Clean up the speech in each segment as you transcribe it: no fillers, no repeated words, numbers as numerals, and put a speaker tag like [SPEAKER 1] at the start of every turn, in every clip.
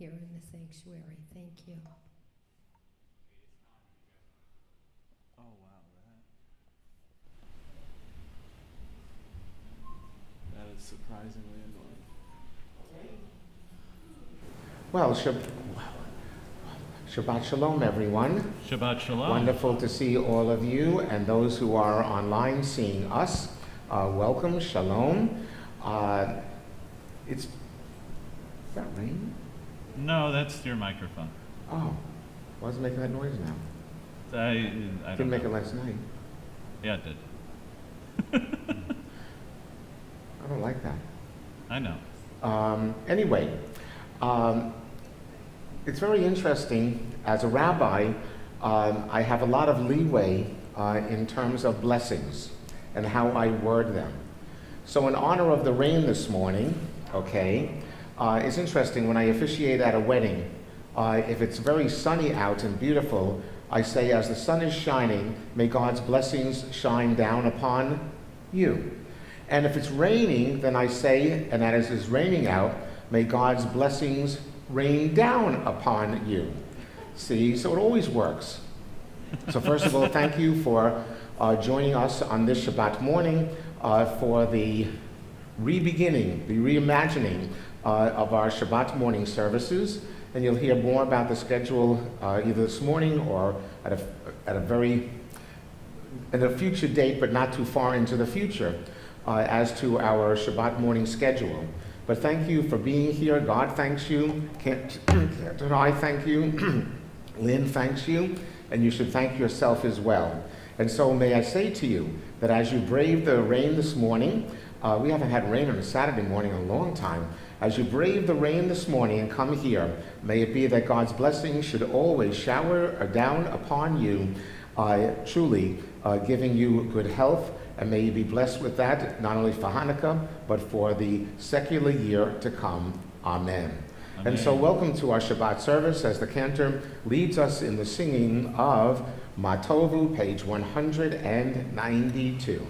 [SPEAKER 1] here in the sanctuary. Thank you.
[SPEAKER 2] Oh, wow. That is surprisingly annoying.
[SPEAKER 3] Well, Shabbat Shalom, everyone.
[SPEAKER 4] Shabbat Shalom.
[SPEAKER 3] Wonderful to see all of you and those who are online seeing us. Welcome, Shalom. Is that rain?
[SPEAKER 4] No, that's your microphone.
[SPEAKER 3] Oh, why is it making that noise now?
[SPEAKER 4] I
[SPEAKER 3] Didn't
[SPEAKER 4] don't
[SPEAKER 3] make
[SPEAKER 4] know.
[SPEAKER 3] it last night.
[SPEAKER 4] Yeah, it did.
[SPEAKER 3] I don't like that.
[SPEAKER 4] I know.
[SPEAKER 3] Anyway, it's very interesting. As a rabbi, I have a lot of leeway in terms of blessings and how I word them. So in honor of the rain this morning, it's interesting when I officiate at a wedding, if it's very sunny out and beautiful, I say, as the sun is shining, may God's blessings shine down upon you. And if it's raining, then I say, and as it's raining out, may God's blessings rain down upon you. See, so it always works. So first of all, thank you for joining us on this Shabbat morning for the re-beginning, the reimagining of our Shabbat morning services. And you'll hear more about the schedule either this morning or at a future date, but not too far into the future, as to our Shabbat morning schedule. But thank you for being here. God thanks you. Cantor, I thank you. Lynn thanks you. And you should thank yourself as well. And so may I say to you that as you brave the rain this morning, we haven't had rain on a Saturday morning in a long time. As you brave the rain this morning and come here, may it be that God's blessings should always shower down upon you, truly giving you good health. And may you be blessed with that, not only for Hanukkah, but for the secular year to come. Amen. Amen. And so welcome to our Shabbat service as the cantor leads us in the singing of Matovu, page 192.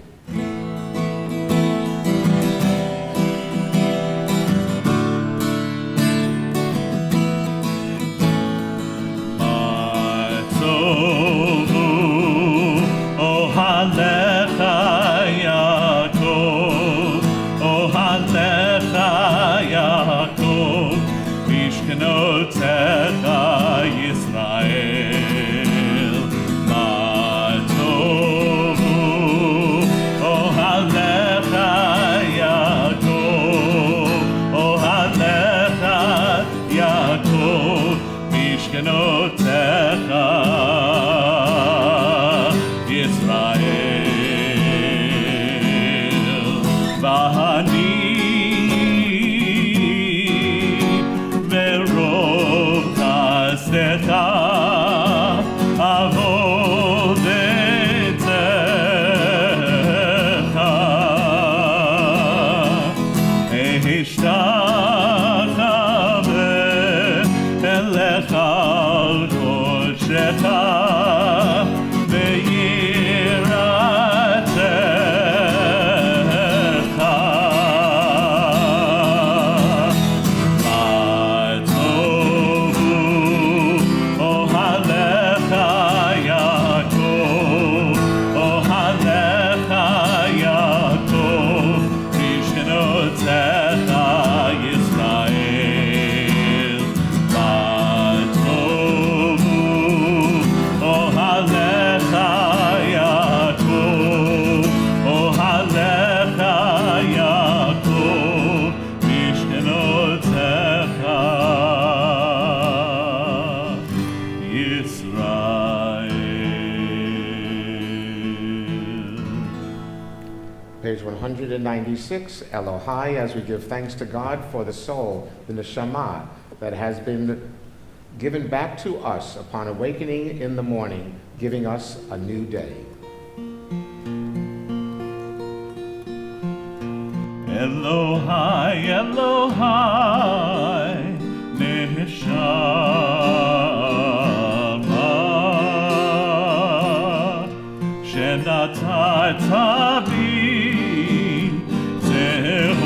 [SPEAKER 3] Page 196, Elohai, as we give thanks to God for the soul, the neshama, that has been given back to us upon awakening in the morning, giving us a new day.
[SPEAKER 4] Elohai, Elohai, neshama, shenatat bi zehorahi,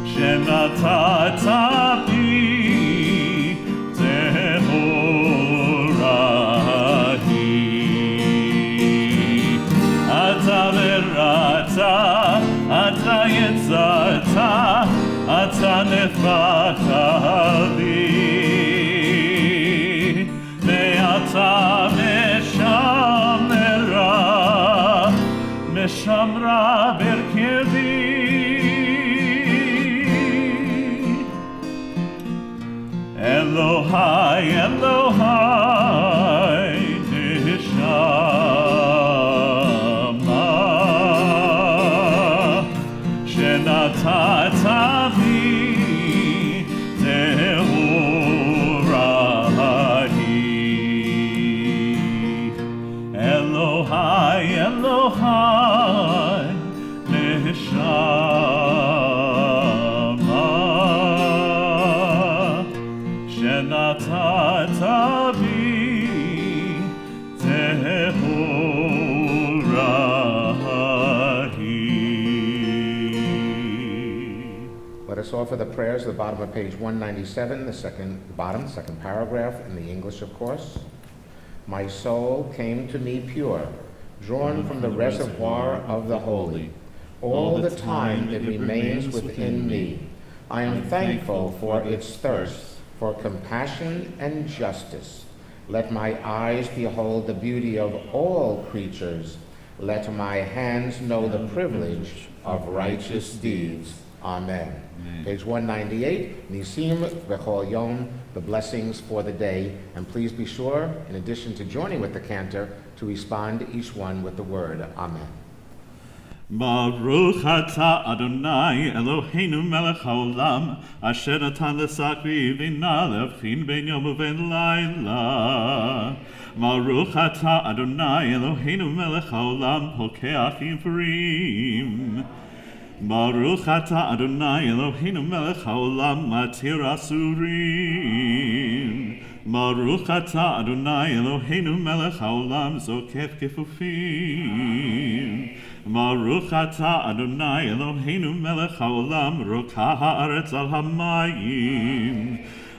[SPEAKER 4] שנתת בי טהורה היא. אתה בראת, אתה יצרת, אתה נפחת בי, ואתה משמרה ברכבי. אלוהי, אלוהי, נשמה, שנתת בי טהורה היא. אלוהי, אלוהי, נשמה, שנתת בי טהורה היא.
[SPEAKER 3] Let us offer the prayers at the bottom of page 197, the second paragraph in the English, of course. My soul came to me pure, drawn from the reservoir of the holy. All the time it remains within me. I am thankful for its thirst, for compassion and justice. Let my eyes behold the beauty of all creatures. Let my hands know the privilege of righteous deeds. Amen. Page 198, Nisim V'chol Yom, the blessings for the day. And please be sure, in addition to joining with the cantor, to respond to each one with the word Amen.
[SPEAKER 4] Baruch atah Adonai Eloheinu melech haolam asher natan lesakri v'na levchin ben yom uven layla. Baruch atah Adonai Eloheinu melech haolam pokeach ivrim. Baruch atah Adonai Eloheinu melech haolam matir asurim. Baruch atah Adonai Eloheinu melech haolam zokef kefufim. Baruch atah Adonai Eloheinu melech haolam rokah haaretz al hamayim.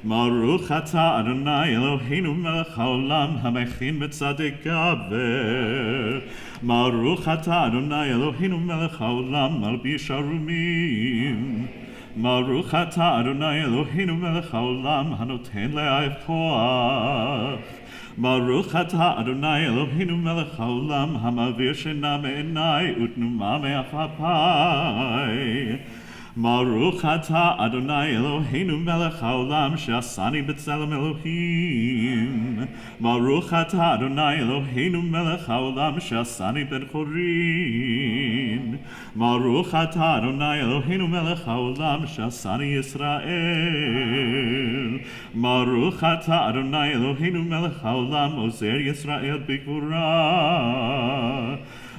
[SPEAKER 4] Baruch atah Adonai Eloheinu melech haolam hamechin b'tzadek gaber. Baruch atah Adonai Eloheinu melech haolam malbish arumim. Baruch atah Adonai Eloheinu melech haolam hanoten le'av koach. Baruch atah Adonai Eloheinu melech haolam hamavir shena me'enai utnuma me'afapai. Baruch atah Adonai Eloheinu melech haolam she'asani b'tzelem Elohim. Baruch atah Adonai Eloheinu melech haolam she'asani ben chorin. Baruch atah Adonai Eloheinu melech haolam she'asani Yisrael. Baruch atah Adonai Eloheinu melech haolam ozer Yisrael b'gvura.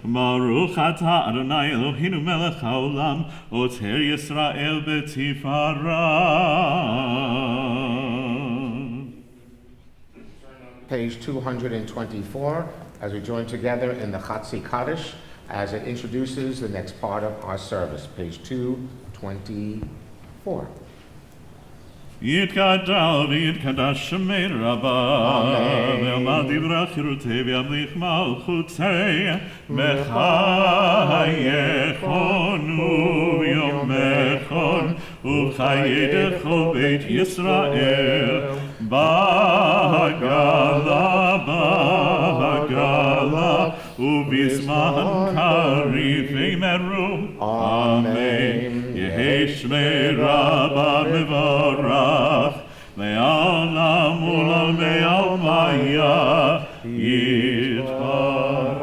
[SPEAKER 4] Baruch atah Adonai Eloheinu melech haolam oter Yisrael b'tifara.
[SPEAKER 3] Page 224, as we join together in the Chatzi Kaddish, as it introduces the next part of our service. Page 224.
[SPEAKER 4] יתגדל ויתקדש שמי רבה, ועמד דברי חירותי וימליך מלכותי, בחייכון וביומכון, ובחיי דכל בית ישראל, בגלה, בגלה, ובזמן קריב אמרו, אמן. יהי שמי רבה מבורך, לעולם ולעולמי עלמיה יתברך.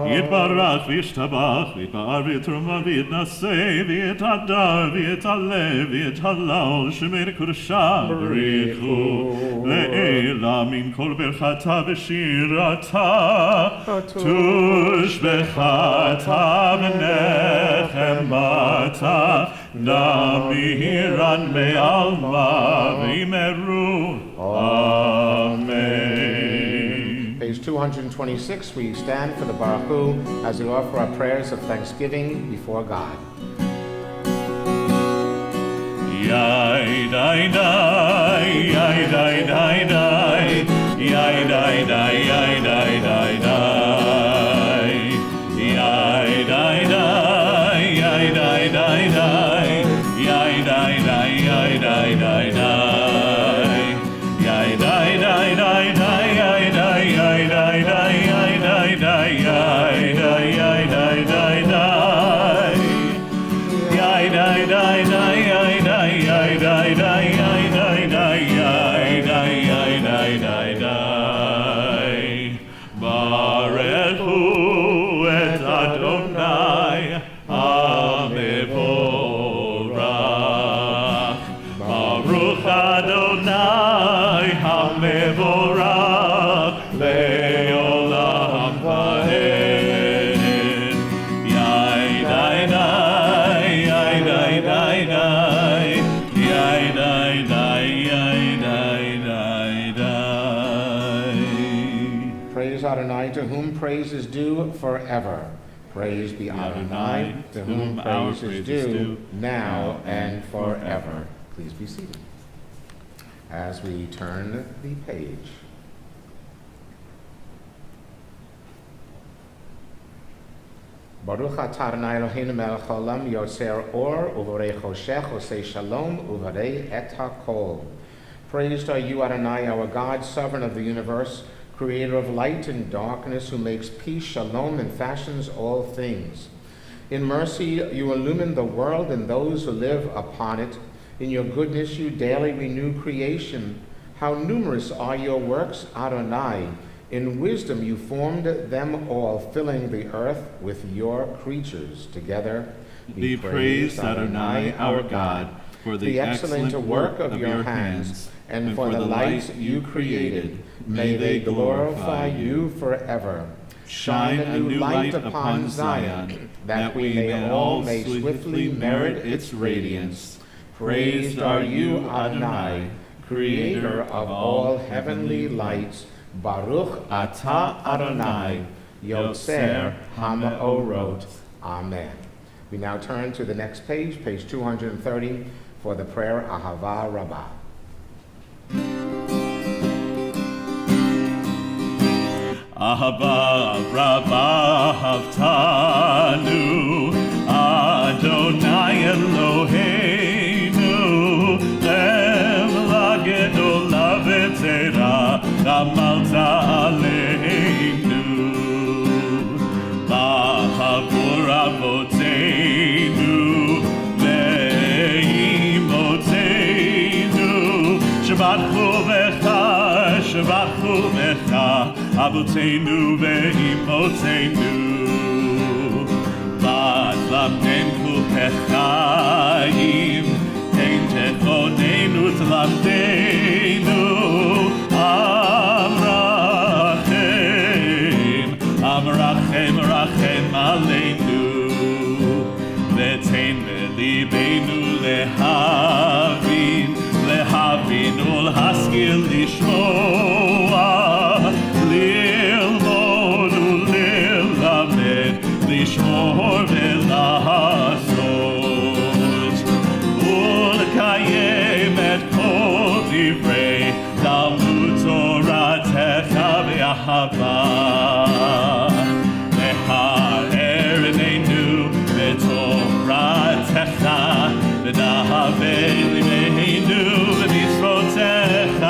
[SPEAKER 4] יתברך וישתבח, ויתפאר ויתרומם ויתנשא, ויתהדר ויתעלה ויתהלל, שמי קודשה בריחו לעילה מן כל ברכתה ושירתה, תושבחתה ונחמתה, נמירן בעלמה ואמרו אמן.
[SPEAKER 3] Page 225. 226, we stand for the Baruch Hu as we offer our prayers of thanksgiving before God.
[SPEAKER 4] Yai dai dai, yai dai dai dai, yai dai dai, yai dai dai dai, yai dai dai, yai dai dai dai, yai dai dai, yai dai dai dai, yai dai dai dai dai, yai dai, yai dai dai, yai dai dai, yai dai, yai dai dai dai, yai dai dai dai, yai dai, yai dai dai, yai dai dai, yai dai, yai dai dai dai. Baruch Hu et Adonai HaMevorach. Baruch Adonai HaMevorach le'olam va'ed. Yai dai dai, yai dai dai dai, yai dai dai, yai dai dai dai.
[SPEAKER 3] Praise Adonai, to whom praise is due forever. Praise be Adonai, to whom praise is due now and forever. Please be seated. As we turn the page. Baruch atah Adonai Eloheinu melech haolam yotzer or uvarei choshech osei shalom uvarei et hakol. Praised are you, Adonai, our God, sovereign of the universe, creator of light and darkness, who makes peace, shalom, and fashions all things. In mercy you illumine the world and those who live upon it. In your goodness you daily renew creation. How numerous are your works, Adonai. In wisdom you formed them all, filling the earth with your creatures. Together
[SPEAKER 4] Be praised, Adonai, our God, for the excellent work of your hands,
[SPEAKER 3] and for the light you created. May they glorify you forever. Shine a new light upon Zion, that we may all may swiftly merit its radiance. Praised are you, Adonai, creator of all heavenly lights. Baruch atah Adonai, Yotzer HaMa'orot. Amen. We now turn to the next page, page 230, for the prayer Ahava Rabbah.
[SPEAKER 4] Ahava Rabbah Havtanu, Adonai Eloheinu, Lev Lagedol V'tzera, Gamalta Aleinu, B'chavur Avoteinu, Ve'imotenu, Shabbatchu V'cha, Shabbatchu V'cha, Avotenu ve'imotenu, V'tlamdenu pechayim, Ein techonenu tlamdenu, Amrachem, Amrachem, Rachem aleinu, V'tein ve'libenu lehavin, Lehavin ul'haskil lishmoa, ללמוד וללמד, לשמור ולעשות, ולקיים את כל דברי תלמוד תורתך באהבה. להאר עינינו בתורתך, ונהווה ליבנו במצוותיך,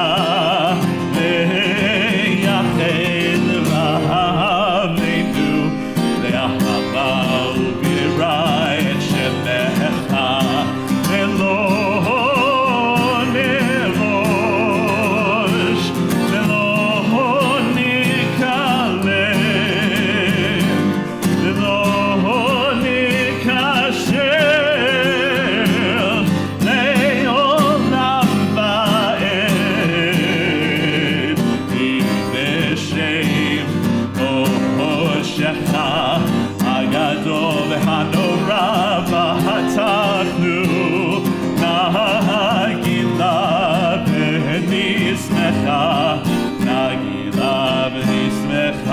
[SPEAKER 4] Nagila v'nismecha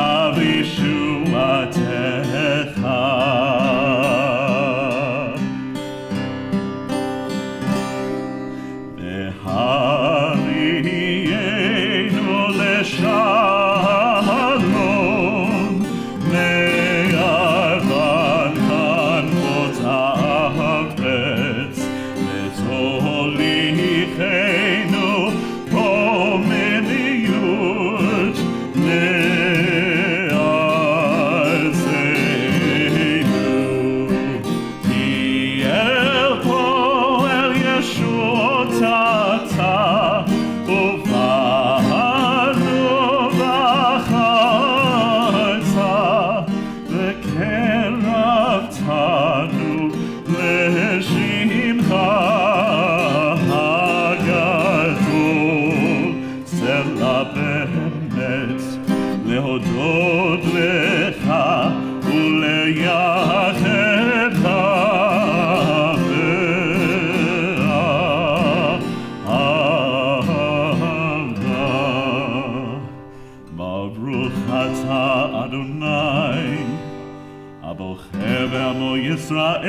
[SPEAKER 4] הבוחר בעמו ישראל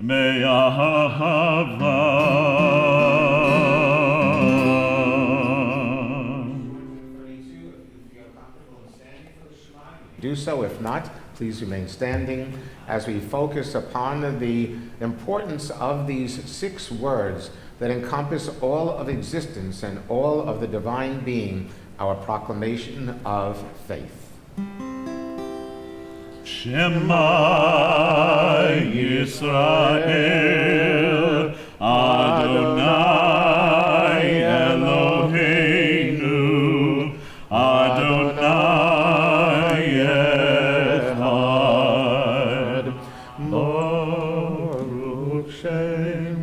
[SPEAKER 4] מאהבה.
[SPEAKER 3] Do so. If not, please remain standing as we focus upon the importance of these 6 words that encompass all of existence and all of the divine being, our proclamation of faith.
[SPEAKER 4] Shema Yisrael Adonai Eloheinu Adonai Echad Baruch Shem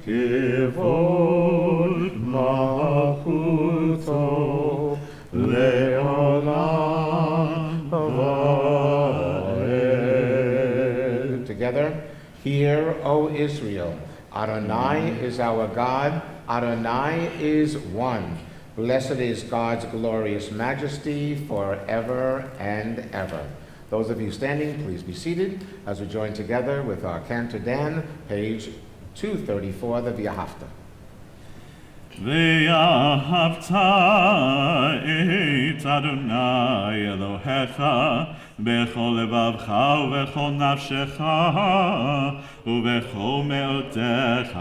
[SPEAKER 4] Kivod Malchuto Le'olam Va'ed.
[SPEAKER 3] Together, hear, O Israel, Adonai is our God, Adonai is one. Blessed is God's glorious majesty forever and ever. Those of you standing, please be seated as we join together with our Cantor Dan, page 234, the V'ahavta.
[SPEAKER 4] ואהבת את אדוני אלוהיך בכל לבבך ובכל נפשך ובכל מאודך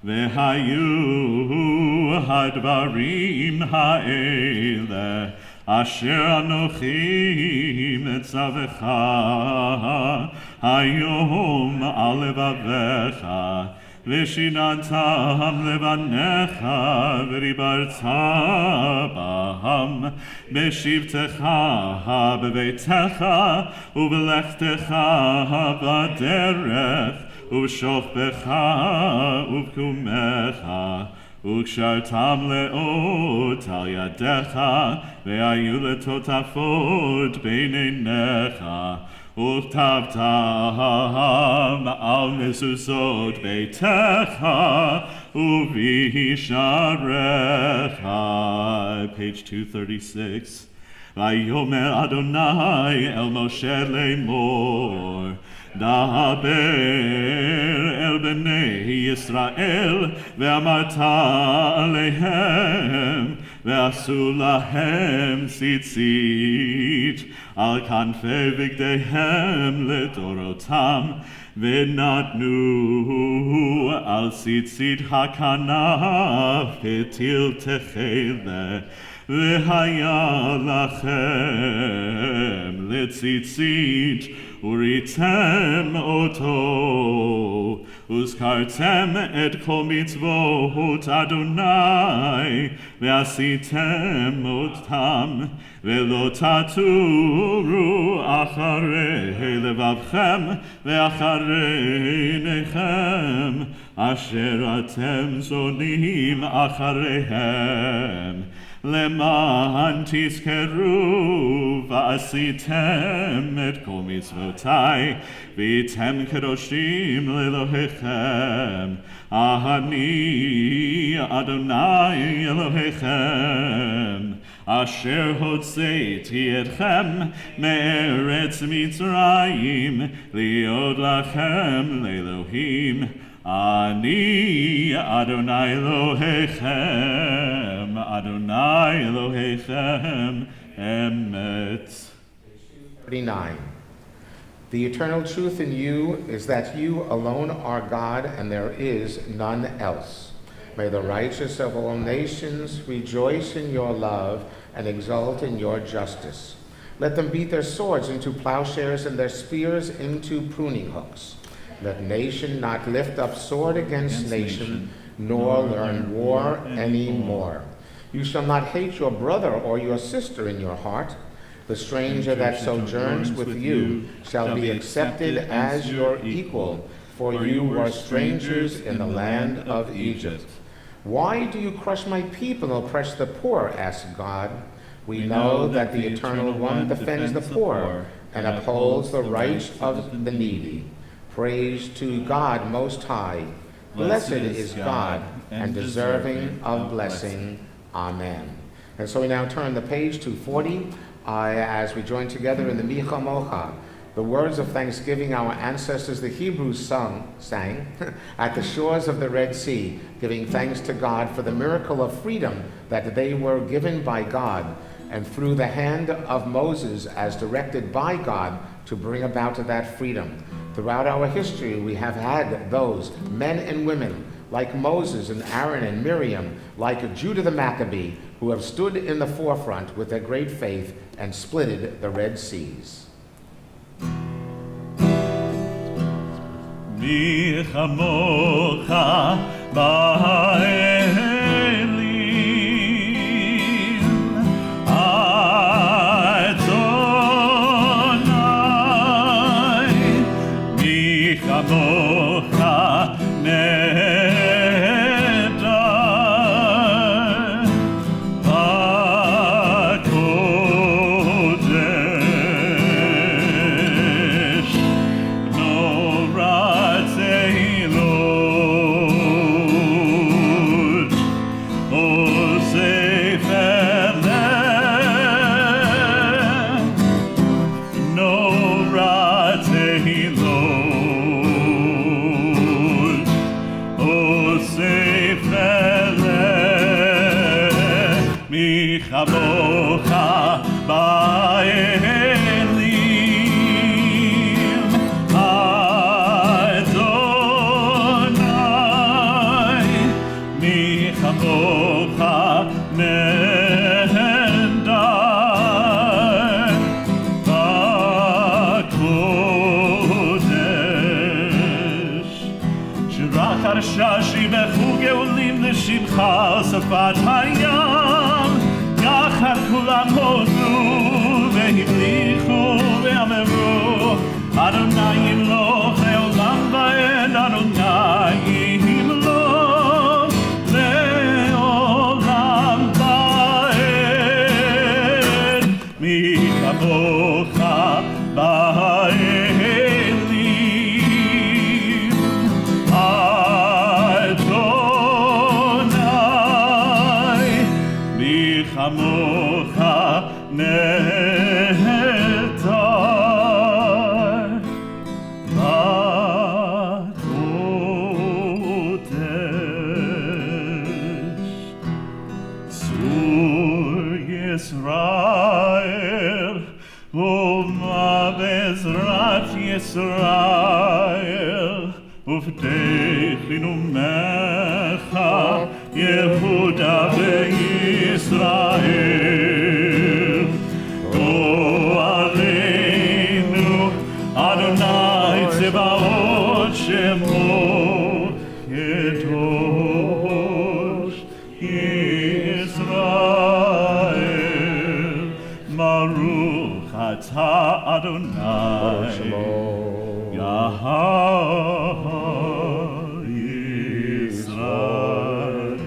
[SPEAKER 4] והיו הדברים האלה אשר אנוכי מצווך היום על לבביך ושיננתם לבניך ודיברת בהם בשבתך בביתך ובלכתך בדרך ובשוכבך ובקומך וקשרתם לאות על ידיך והיו לטוטפות בין עיניך וכתבתם על מזוזות ביתך ובשעריך. Page 236. ויאמר אדוני אל משה לאמור דבר אל בני ישראל ואמרת עליהם ועשו להם ציצית על כנפי בגדיהם לדורותם ונתנו על ציצית הכנף פתיל תכלה והיה לכם לציצית וריתם אותו וזכרתם את כל מצוות אדוני ועשיתם אותם ולא תטורו אחרי לבבכם ואחרי עיניכם אשר אתם זונים אחריהם למען תזכרו ועשיתם את כל מצוותי והייתם קדושים לאלוהיכם אני אדוני אלוהיכם אשר הוצאתי אתכם מארץ מצרים להיות לכם לאלוהים אני אדוני אלוהיכם אדוני אלוהיכם אמת.
[SPEAKER 3] 39. The eternal truth in you is that you alone are God and there is none else. May the righteous of all nations rejoice in your love and exult in your justice. Let them beat their swords into plowshares and their spears into pruning hooks. Let nation not lift up sword against nation, nor learn war any more. You shall not hate your brother or your sister in your heart. The stranger that sojourns with you shall be accepted as your equal, for you were strangers in the land of Egypt. Why do you crush my people and oppress the poor? Asked God. We know that the Eternal One defends the poor and upholds the rights of the needy. Praise to God Most High. Blessed is God and deserving of blessing. Amen. And so we now turn the page to 40 as we join together in the Micha Mocha, the words of thanksgiving our ancestors, the Hebrews, sang at the shores of the Red Sea, giving thanks to God for the miracle of freedom that they were given by God, and through the hand of Moses as directed by God to bring about that freedom. Throughout our history, we have had those men and women like Moses and Aaron and Miriam, like Judah the Maccabee, who have stood in the forefront with their great faith and splitted the Red Seas.
[SPEAKER 4] Mi chamocha ba'elim Adonai, mi chamocha nedar v'kodesh noratei lod osef eleh noratei lod osef eleh mi chamocha ba'elim Adonai mi chamocha nedar v'kodesh Shirach harshashi bechu geolim l'shimcha safat hayam yachad kulam hodu ve'himlichu ve'ameru Adonai yimloch le'olam va'ed Adonai yimloch le'olam va'ed mi chamocha ba'elim Adonai mi chamocha nedar v'kodesh Sur Yisrael Uma bezrat Yisrael Uvtechinu mecha Yehuda ve'Yisrael Aleinu Adonai Tzebaot Shemo Kedosh Yisrael Baruch atah Adonai Yahweh Yisrael.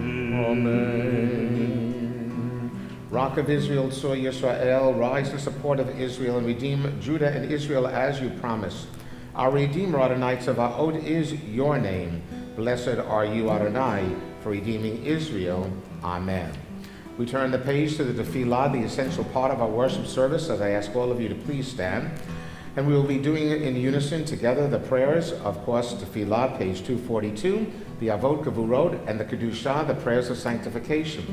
[SPEAKER 3] Amen. Rock of Israel, Tzur Yisrael, rise in support of Israel and redeem Judah and Israel as you promised. Our Redeemer, Adonai Tzebaot, is your name. Blessed are you, Adonai, for redeeming Israel. Amen. We turn the page to the tefillah, the essential part of our worship service, as I ask all of you to please stand. And we will be doing it in unison together, the prayers, of course, tefillah, page 242, the Avot Gevurot, and the Kedusha, the prayers of sanctification.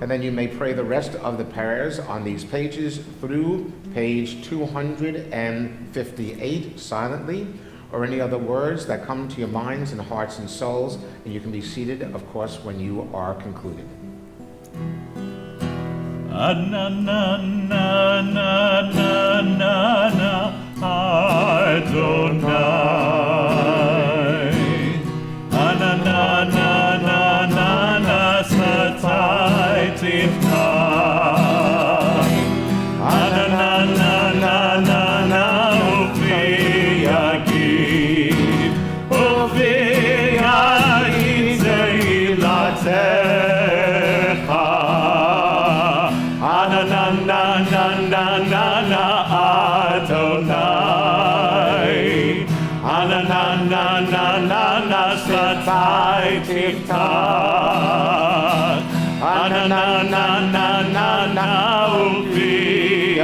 [SPEAKER 3] And then you may pray the rest of the prayers on these pages through page 258 silently, or any other words that come to your minds and hearts and souls. And you can be seated, of course, when you are concluded.
[SPEAKER 4] Adonai, satai tifkach. Uvi yagid zeilatecha. Adonai, satai tifkach. Uvi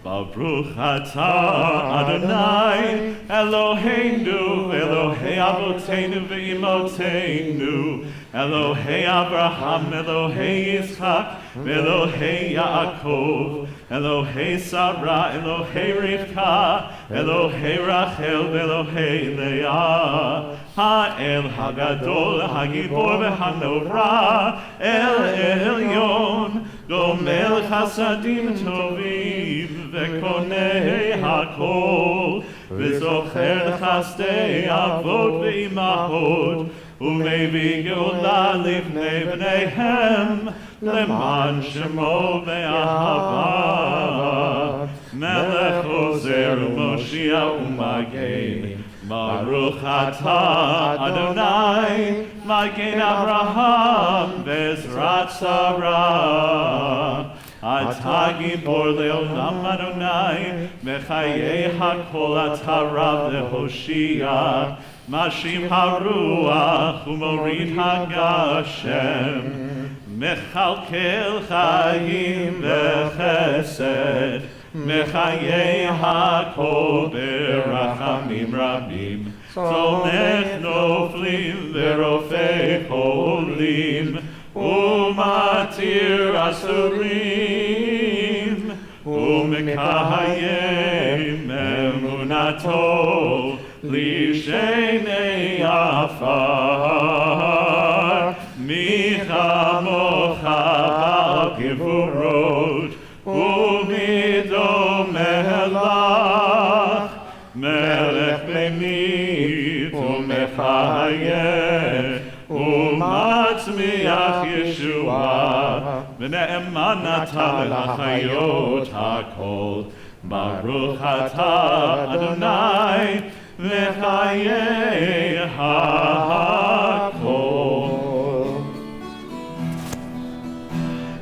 [SPEAKER 4] Baruch atah Adonai Eloheinu, Elohei Avoteinu ve'imoteinu, Elohei Abraham, Elohei Yitzchak, Elohei Yaakov, Elohei Sarah, Elohei Rivka, Elohei Rachel, Elohei Leah, Ha'el Hagadol, Hagibor ve'hanora, El Elyon, Gomel Chasadim Tovim, Ve'konei Hakol, V'zocher Chasdei Avot ve'imahot, U'mevii geula lifnei bneihem, Leman shemo ve'ahava, Melech ozer u'moshiach u'magen, Baruch atah Adonai, Magen Avraham, Bezrat Sarah. Atah gibor le'olam Adonai, Mechayei hakol atah Rav le'hoshia, Mashim haruach u'morid hagashem, Mechalkel chayim v'chesed, Mechayei hakol berachamim rabim, Tzomech noflim v'rofei cholim, Umatir asurim, Umekayem emunato, Lishenei afar, Michamocha ba'al gevurot, Umido melach, Melech memit umechayeh, Umatzmiach Yeshua, V'ne'eman natan l'chayot hakol, Baruch atah Adonai, V'chayei hakol.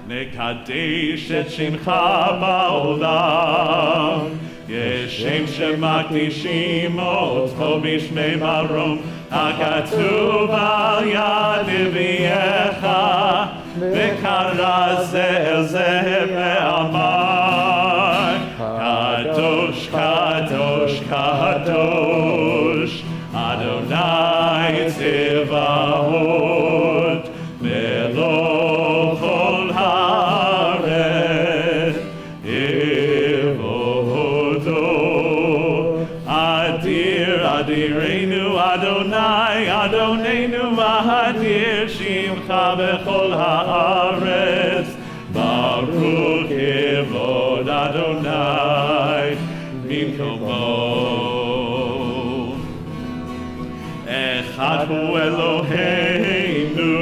[SPEAKER 4] Nekadesh et shemcha ba'olam, Yeshem shemakdishim otcho b'shmei marom, הכתוב על יד נביאך, וקרא זה אל זה ואמר, קדוש, קדוש, קדוש, אדוני צבאות, מלוא כל הארץ, עבודו, אדיר, אדירנו, Adonai, Adonenu Mahadir Shimcha Bechol Haaretz, Baruch Kevod Adonai Bimkomo. Echad Hu Eloheinu,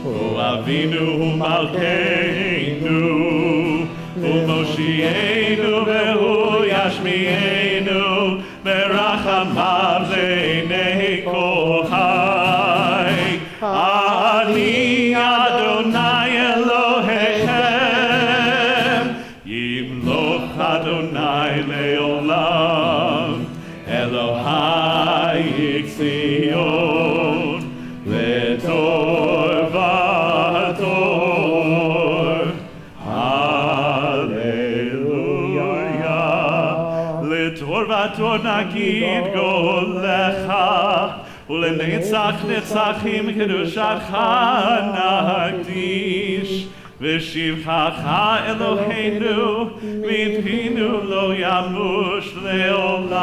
[SPEAKER 4] Hu Avinu Hu Malkeinu, Hu Moshienu Vehu Yashmienu, Berachamav Zeinei Kol Chai. Ani Adonai Elohechem, Yimloch Adonai Leolam, Elohai Yitzion, Letor Vador. Letor Vador nagid golecha, ולנצח נצחים קדושתך נקדיש, ושבחך אלוהינו מפינו לא ימוש לעולם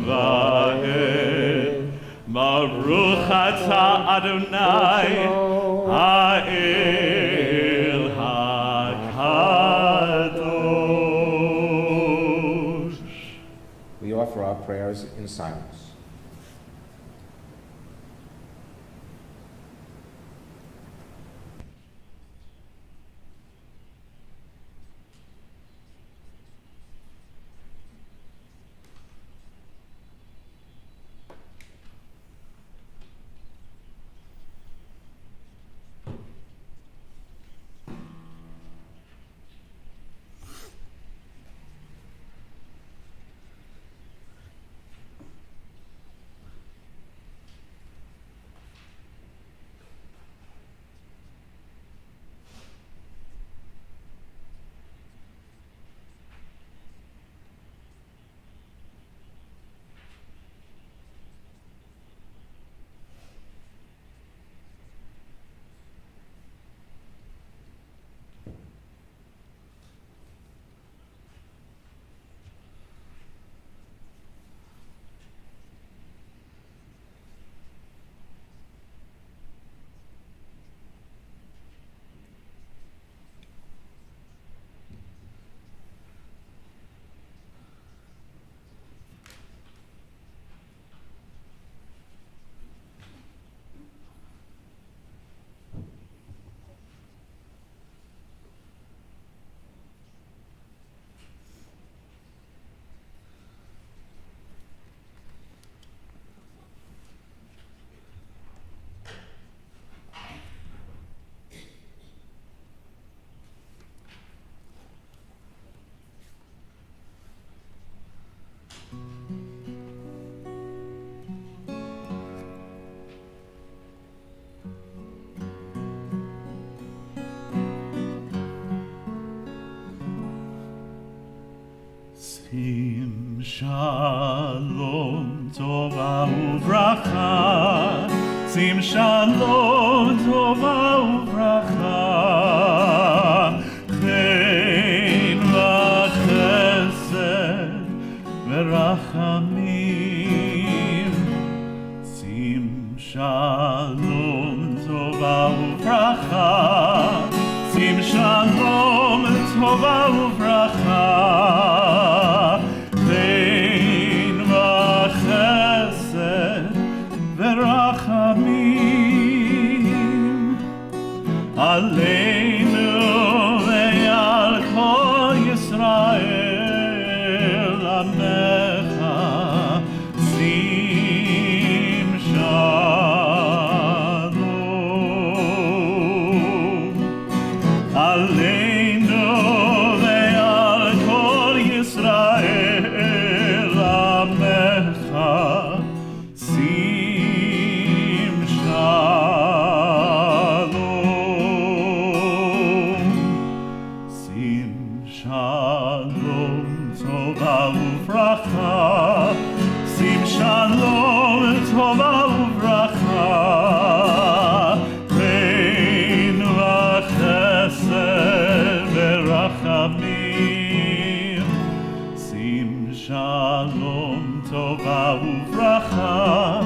[SPEAKER 4] ועד. ברוך אתה אדוני האל הקדוש.
[SPEAKER 3] We offer our prayers in silence.
[SPEAKER 4] וברכה, שים שלום, טובה וברכה, חן וחסד ורחמים, שים שלום, טובה וברכה, שים שלום, טובה וברכה, חן וחסד ורחמים, עלינו ועל כל ישראל עמך, שים שלום. עלינו ועל כל ישראל עמך, שים שלום. שים שלום, טובה וברכה, שים שלום, טובה וברכה, חן וחסד ורחמים, שים שלום, טובה וברכה,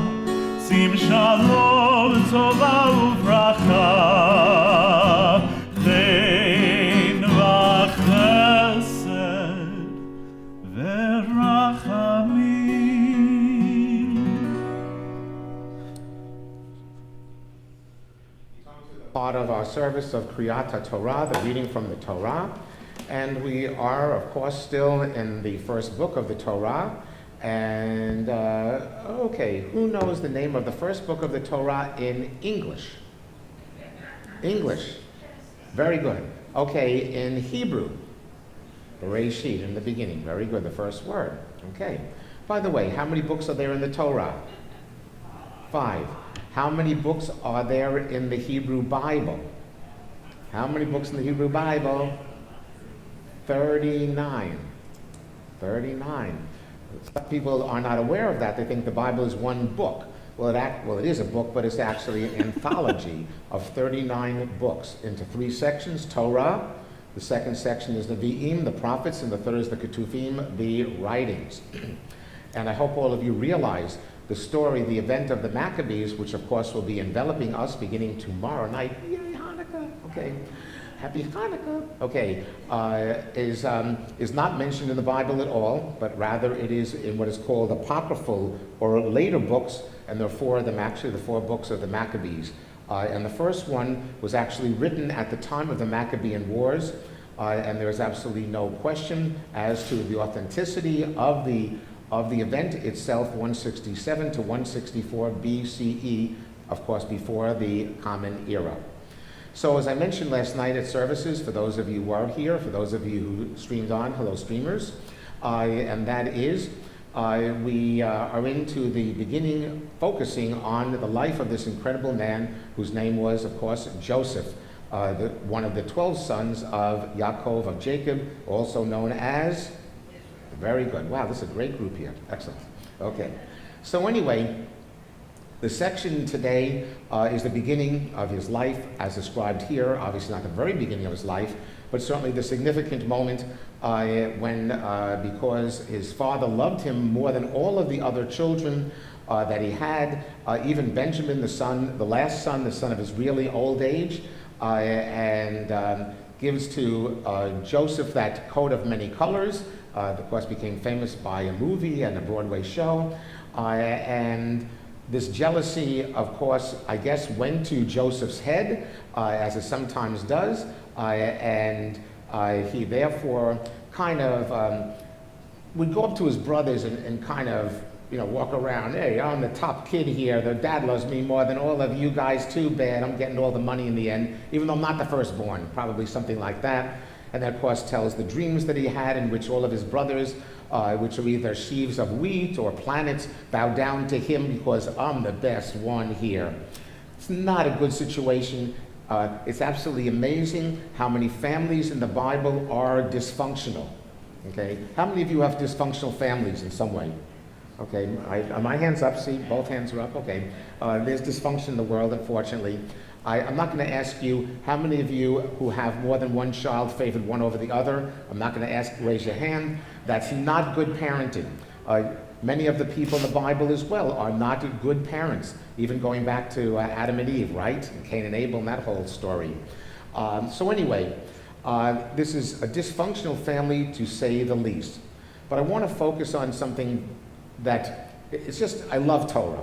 [SPEAKER 4] שים שלום, טובה וברכה, חן וחסד ורחמים.
[SPEAKER 3] Part of our service of Kriyat Torah, the reading from the Torah. And we are, of course, still in the first book of the Torah. And, okay, who knows the name of the first book of the Torah in English? English. Very good. Okay, in Hebrew. Bereshit, in the beginning. Very good, the first word. Okay. By the way, how many books are there in the Torah? 5. How many books are there in the Hebrew Bible? How many books in the Hebrew Bible? 39. 39. Some people are not aware of that. They think the Bible is one book. Well, it is a book, but it's actually an anthology of 39 books into 3 sections: Torah, the second section is the Nevi'im, the prophets, and the third is the Ketuvim, the writings. And I hope all of you realize the story, the event of the Maccabees, which of course will be enveloping us beginning tomorrow night. Yay, Hanukkah! Okay. Happy Hanukkah. Okay, is not mentioned in the Bible at all, but rather it is in what is called apocryphal or later books, and there are 4 of them actually, the 4 books of the Maccabees. And the first one was actually written at the time of the Maccabean Wars, and there is absolutely no question as to the authenticity of the event itself, 167 to 164 BCE, of course before the Common Era. So as I mentioned last night at services, for those of you who are here, for those of you who streamed on, hello streamers, and that is, we are into the beginning, focusing on the life of this incredible man whose name was, of course, Joseph, one of the 12 sons of Yaakov, of Jacob, also known as, very good, wow, this is a great group here, excellent. Okay, so anyway, the section today is the beginning of his life as described here, obviously not the very beginning of his life, but certainly the significant moment when, because his father loved him more than all of the other children that he had, even Benjamin, the last son, the son of his really old age, and gives to Joseph that coat of many colors, that of course became famous by a movie and a Broadway show, and this jealousy, of course, I guess, went to Joseph's head, as it sometimes does, and he therefore kind of would go up to his brothers and kind of, walk around, hey, I'm the top kid here, their dad loves me more than all of you guys, too bad, I'm getting all the money in the end, even though I'm not the firstborn, probably something like that. And that, of course, tells the dreams that he had in which all of his brothers, which are either sheaves of wheat or planets, bow down to him because I'm the best one here. It's not a good situation. It's absolutely amazing how many families in the Bible are dysfunctional. Okay? How many of you have dysfunctional families in some way? Okay, are my hands up? See, both hands are up. Okay. There's dysfunction in the world, unfortunately. I'm not going to ask you how many of you who have more than one child favored one over the other. I'm not going to ask, raise your hand. That's not good parenting. Many of the people in the Bible as well are not good parents, even going back to Adam and Eve, right? And Cain and Abel and that whole story. So anyway, this is a dysfunctional family to say the least. But I want to focus on something that, it's just, I love Torah.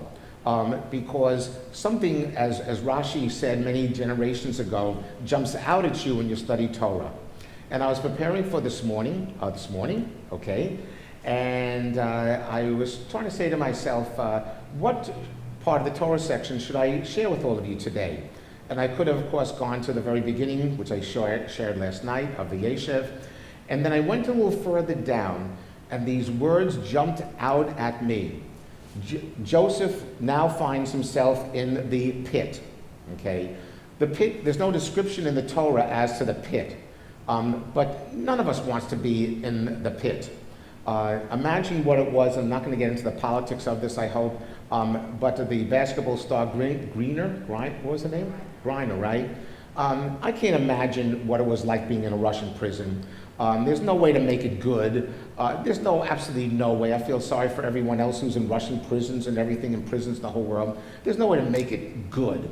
[SPEAKER 3] Because something, as Rashi said many generations ago, jumps out at you when you study Torah. And I was preparing for this morning, okay, and I was trying to say to myself, what part of the Torah section should I share with all of you today? And I could have, of course, gone to the very beginning, which I shared last night, of the Yeshev, and then I went a little further down, and these words jumped out at me. Joseph now finds himself in the pit, okay? The pit, there's no description in the Torah as to the pit, but none of us wants to be in the pit. Imagine what it was. I'm not going to get into the politics of this, I hope, but the basketball star Griner, what was the name? Griner, right? I can't imagine what it was like being in a Russian prison. There's no way to make it good. There's absolutely no way. I feel sorry for everyone else who's in Russian prisons and everything in prisons in the whole world. There's no way to make it good.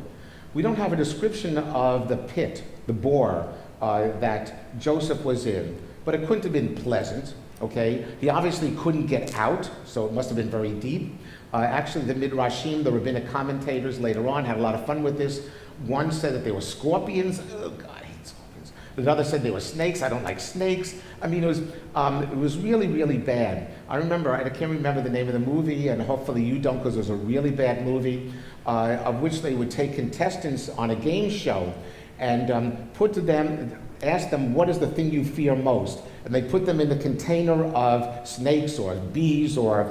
[SPEAKER 3] We don't have a description of the pit, the bore that Joseph was in, but it couldn't have been pleasant, okay? He obviously couldn't get out, so it must have been very deep. Actually, the Midrashim, the rabbinic commentators later on, had a lot of fun with this. One said that they were scorpions. Oh, God, I hate scorpions. Another said they were snakes. I don't like snakes. I mean, it was really, really bad. I can't remember the name of the movie, and hopefully you don't, because it was a really bad movie, of which they would take contestants on a game show and ask them, what is the thing you fear most? And they put them in the container of snakes or bees or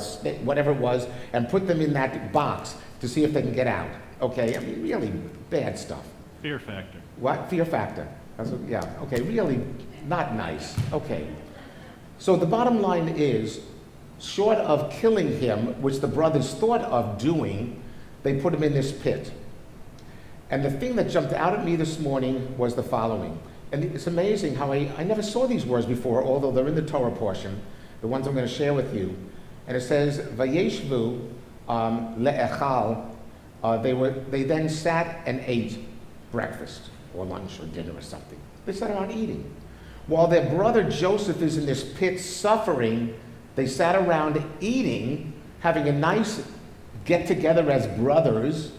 [SPEAKER 3] whatever it was, and put them in that box to see if they can get out. Okay, I mean, really bad stuff.
[SPEAKER 4] Fear factor.
[SPEAKER 3] What? Fear factor. Yeah, okay, really not nice. Okay. So the bottom line is, short of killing him, which the brothers thought of doing, they put him in this pit. And the thing that jumped out at me this morning was the following. And it's amazing how I never saw these words before, although they're in the Torah portion, the ones I'm going to share with you. And it says, Vayeshvu le'echal. They then sat and ate breakfast or lunch or dinner or something. They sat around eating. While their brother Joseph is in this pit suffering, they sat around eating, having a nice get-together as brothers,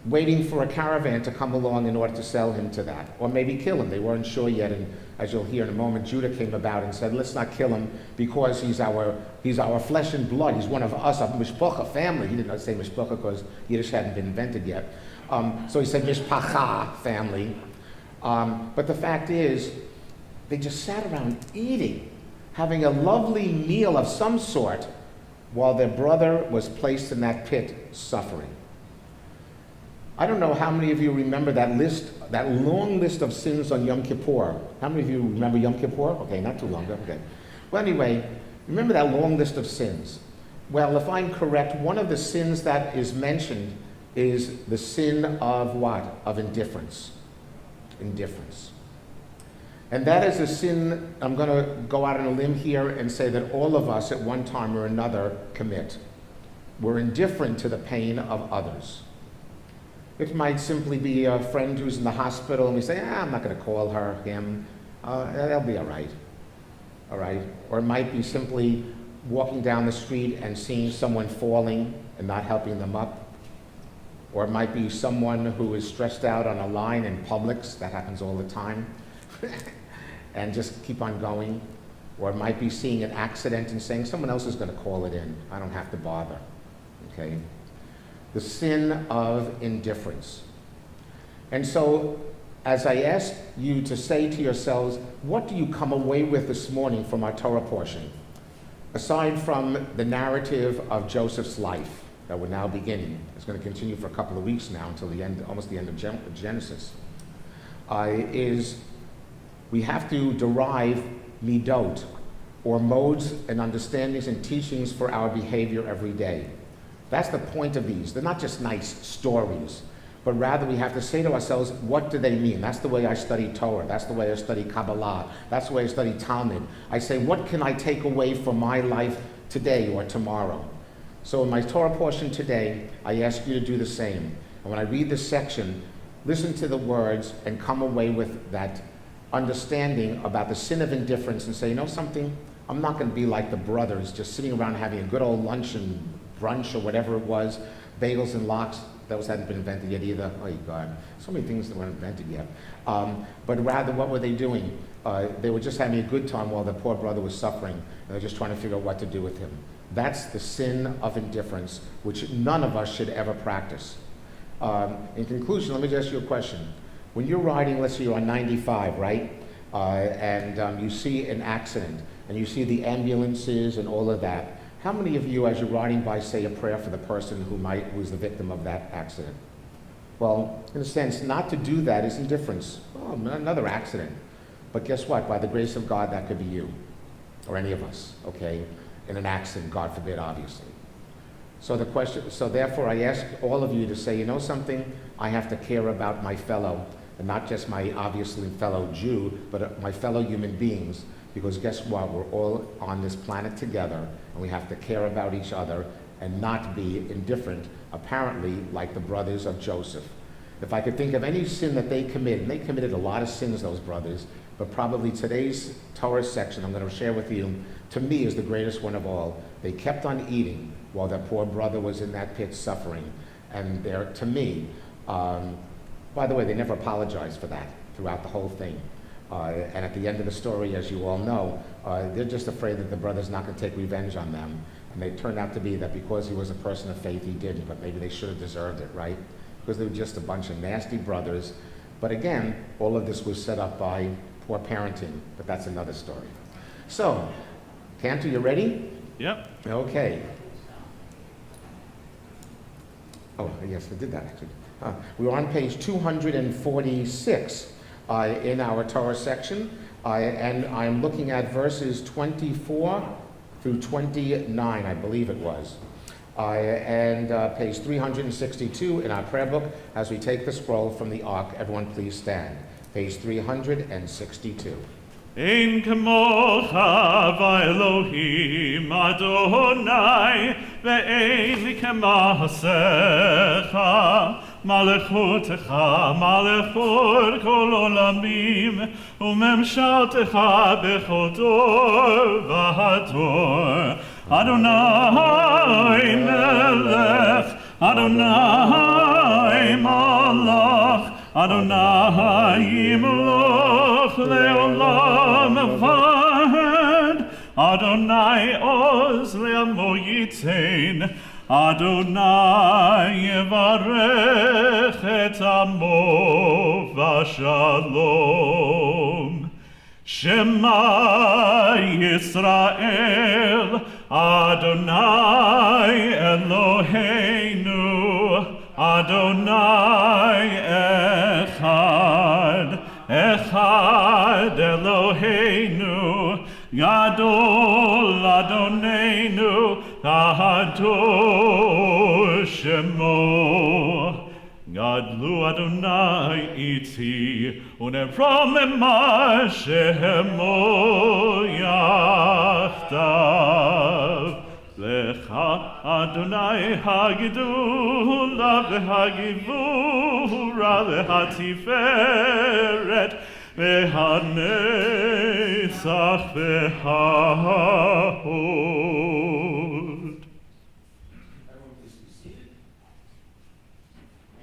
[SPEAKER 3] waiting for a caravan to come along in order to sell him to that, or maybe kill him. They weren't sure yet, and as you'll hear in a moment, Judah came about and said, let's not kill him because he's our flesh and blood. He's one of us, a mishpacha family. He did not say mishpacha because Yiddish hadn't been invented yet. So he said mishpacha family. But the fact is, they just sat around eating, having a lovely meal of some sort, while their brother was placed in that pit suffering. I don't know how many of you remember that list, that long list of sins on Yom Kippur. How many of you remember Yom Kippur? Okay, not too long ago. Okay. Well, anyway, remember that long list of sins? Well, if I'm correct, one of the sins that is mentioned is the sin of what? Of indifference. Indifference. And that is a sin, I'm going to go out on a limb here and say that all of us at one time or another commit. We're indifferent to the pain of others. It might simply be a friend who's in the hospital and we say, I'm not going to call her, him, they'll be all right. All right? Or it might be simply walking down the street and seeing someone falling and not helping them up. Or it might be someone who is stressed out on a line in Publix, that happens all the time, and just keep on going. Or it might be seeing an accident and saying, someone else is going to call it in, I don't have to bother. Okay? The sin of indifference. And so, as I ask you to say to yourselves, what do you come away with this morning from our Torah portion? Aside from the narrative of Joseph's life that we're now beginning, it's going to continue for a couple of weeks now until the end, almost the end of Genesis, is we have to derive midot, or modes and understandings and teachings for our behavior every day. That's the point of these. They're not just nice stories, but rather we have to say to ourselves, what do they mean? That's the way I study Torah. That's the way I study Kabbalah. That's the way I study Talmud. I say, what can I take away from my life today or tomorrow? So in my Torah portion today, I ask you to do the same. And when I read this section, listen to the words and come away with that understanding about the sin of indifference and say, you know something? I'm not going to be like the brothers, just sitting around having a good old lunch and brunch or whatever it was, bagels and lox. Those hadn't been invented yet either. Oh, God. So many things that weren't invented yet. But rather, what were they doing? They were just having a good time while the poor brother was suffering. And they were just trying to figure out what to do with him. That's the sin of indifference, which none of us should ever practice. In conclusion, let me just ask you a question. When you're riding, let's say you're on 95, right? And you see an accident, and you see the ambulances and all of that. How many of you, as you're riding by, say a prayer for the person who was the victim of that accident? Well, in a sense, not to do that is indifference. Oh, another accident. But guess what? By the grace of God, that could be you, or any of us, okay? In an accident, God forbid, obviously. So therefore, I ask all of you to say, you know something? I have to care about my fellow, and not just my obviously fellow Jew, but my fellow human beings. Because guess what? We're all on this planet together, and we have to care about each other and not be indifferent, apparently, like the brothers of Joseph. If I could think of any sin that they committed, and they committed a lot of sins, those brothers, but probably today's Torah section I'm going to share with you, to me, is the greatest one of all. They kept on eating while their poor brother was in that pit suffering. And to me, by the way, they never apologized for that throughout the whole thing. And at the end of the story, as you all know, they're just afraid that the brother's not going to take revenge on them. And they turned out to be that because he was a person of faith, he didn't, but maybe they should have deserved it, right? Because they were just a bunch of nasty brothers. But again, all of this was set up by poor parenting, but that's another story. So, Cantor, you ready?
[SPEAKER 4] Yep.
[SPEAKER 3] Okay. Oh, yes, I did that actually. We were on page 246 in our Torah section, and I'm looking at verses 24 through 29, I believe it was. And page 362 in our prayer book, as we take the scroll from the ark. Everyone please stand. Page 362.
[SPEAKER 4] Ein kamocha v'Elohim Adonai ve'ein k'maasecha malechutecha malechut kol olamim umemshaltecha bechol dor v'hador Adonai melech Adonai malach Adonai yimloch leolam avad Adonai oz le'amo yitain Adonai yevarech et amo v'shalom Shema Yisrael Adonai Eloheinu Adonai Echad Echad Eloheinu Gadol Adonenu Gadol Shemo Gadlu Adonai iti Unerom ema Shemo Yachtav Lecha Adonai Hagidula V'Hagivura V'Hatiferet V'Hanetzach V'Hahod.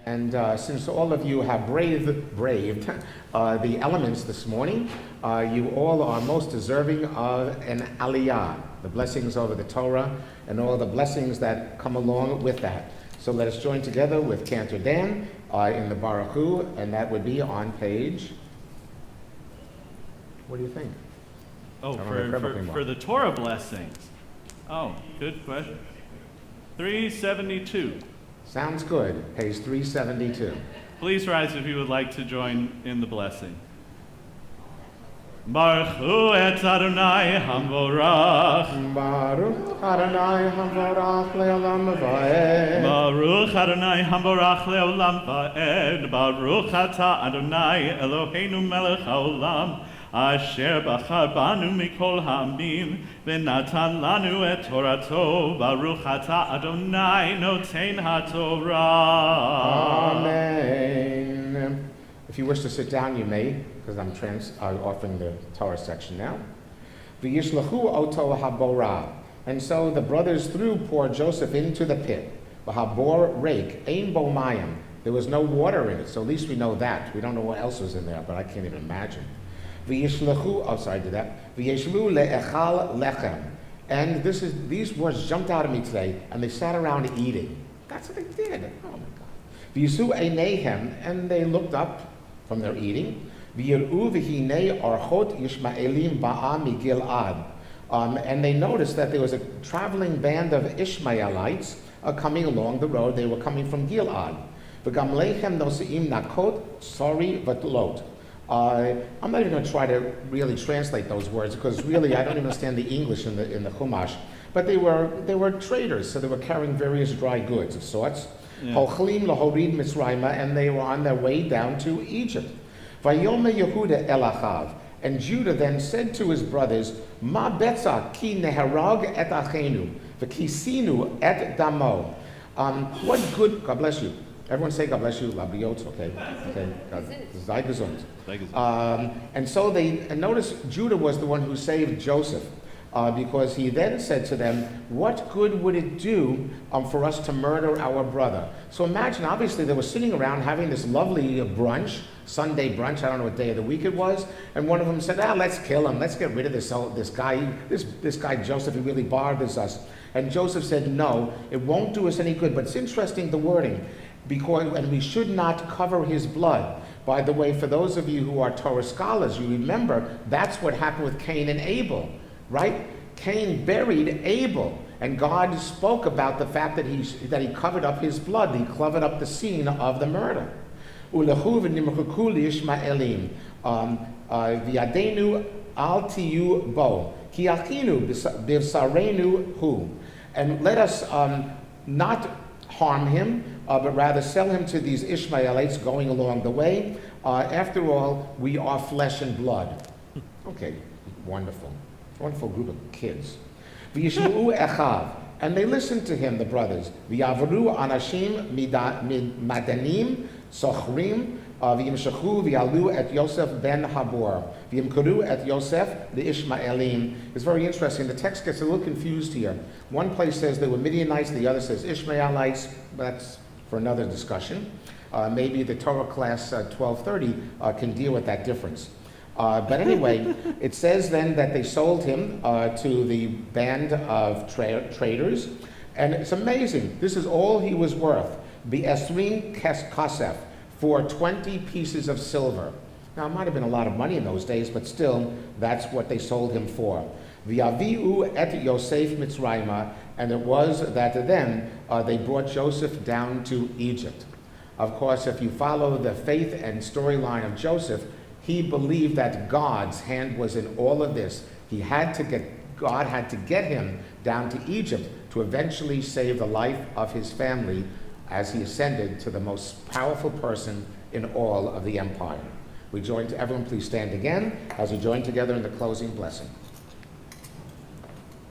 [SPEAKER 3] And since all of you have braved the elements this morning, you all are most deserving of an aliyah, the blessings over the Torah, and all the blessings that come along with that. So let us join together with Cantor Dan in the Baruch Hu, and that would be on page, what do you think?
[SPEAKER 4] Oh, for the Torah blessings. Oh, good question. 372.
[SPEAKER 3] Sounds good. Page 372.
[SPEAKER 4] Please rise if you would like to join in the blessing. Baruch hu et Adonai hamvorach.
[SPEAKER 3] Baruch Adonai hamvorach le'olam va'ed.
[SPEAKER 4] Baruch Adonai hamvorach le'olam va'ed. Baruch ata Adonai Eloheinu melech haolam. Asher bachar banu mikol ha'amim v'natan lanu et Torato. Baruch ata Adonai noten ha'Torah.
[SPEAKER 3] Amen. If you wish to sit down, you may, because I'm offering the Torah section now. V'yishlechu oto habora. And so the brothers threw poor Joseph into the pit. V'habor rake, ein bo mayim. There was no water in it, so at least we know that. We don't know what else was in there, but I can't even imagine. V'yishlechu, oh sorry, I did that. V'yishlu le'echal lechem. And these words jumped out at me today, and they sat around eating. That's what they did. Oh my God. V'yisu einehem, and they looked up from their eating. V'yir'u v'hinei archot Yishmaelim ba'a migil'ad. And they noticed that there was a traveling band of Ishmaelites coming along the road. They were coming from Gil'ad. V'gam lechem noseim nakot sori v'tlot. I'm not even going to try to really translate those words because really I don't even understand the English in the Chumash. But they were traders, so they were carrying various dry goods of sorts. Hochlim lahorid Mitzrayma, and they were on their way down to Egypt. Vayome Yehuda elachav, and Judah then said to his brothers, Ma betza ki neharag et achenu, v'kisinu et damo. What good? God bless you. Everyone say God bless you. Labriot. Okay. Sei gesund. And so and notice Judah was the one who saved Joseph. Because he then said to them, what good would it do for us to murder our brother? So imagine, obviously, they were sitting around having this lovely brunch, Sunday brunch, I don't know what day of the week it was, and one of them said, let's kill him, let's get rid of this guy Joseph, he really bothers us. And Joseph said, no, it won't do us any good. But it's interesting, the wording, and we should not cover his blood. By the way, for those of you who are Torah scholars, you remember that's what happened with Cain and Abel. Right? Cain buried Abel, and God spoke about the fact that he covered up his blood, he covered up the scene of the murder. Ulechu v'nimchuku li'Ishmaelim v'yadenu al tiyu bo ki achinu b'sarenu hu, and let us not harm him, but rather sell him to these Ishmaelites going along the way. After all, we are flesh and blood. Okay, wonderful. Wonderful group of kids. V'yishmu'u echav, and they listened to him, the brothers. V'yavru anashim madanim sochrim v'yimshachu v'yalu et Yosef ben Habor v'yimkuru et Yosef the Ishmaelim. It's very interesting. The text gets a little confused here. One place says they were Midianites, the other says Ishmaelites. That's for another discussion. Maybe the Torah class 1230 can deal with that difference. But anyway, it says then that they sold him to the band of traders, and it's amazing. This is all he was worth. Esrim kasef, for 20 pieces of silver. Now, it might have been a lot of money in those days, but still, that's what they sold him for. V'yaviu et Yosef Mitzrayma, and it was that then they brought Joseph down to Egypt. Of course, if you follow the faith and storyline of Joseph, he believed that God's hand was in all of this. God had to get him down to Egypt to eventually save the life of his family as he ascended to the most powerful person in all of the empire. Everyone please stand again as we join together in the closing blessing.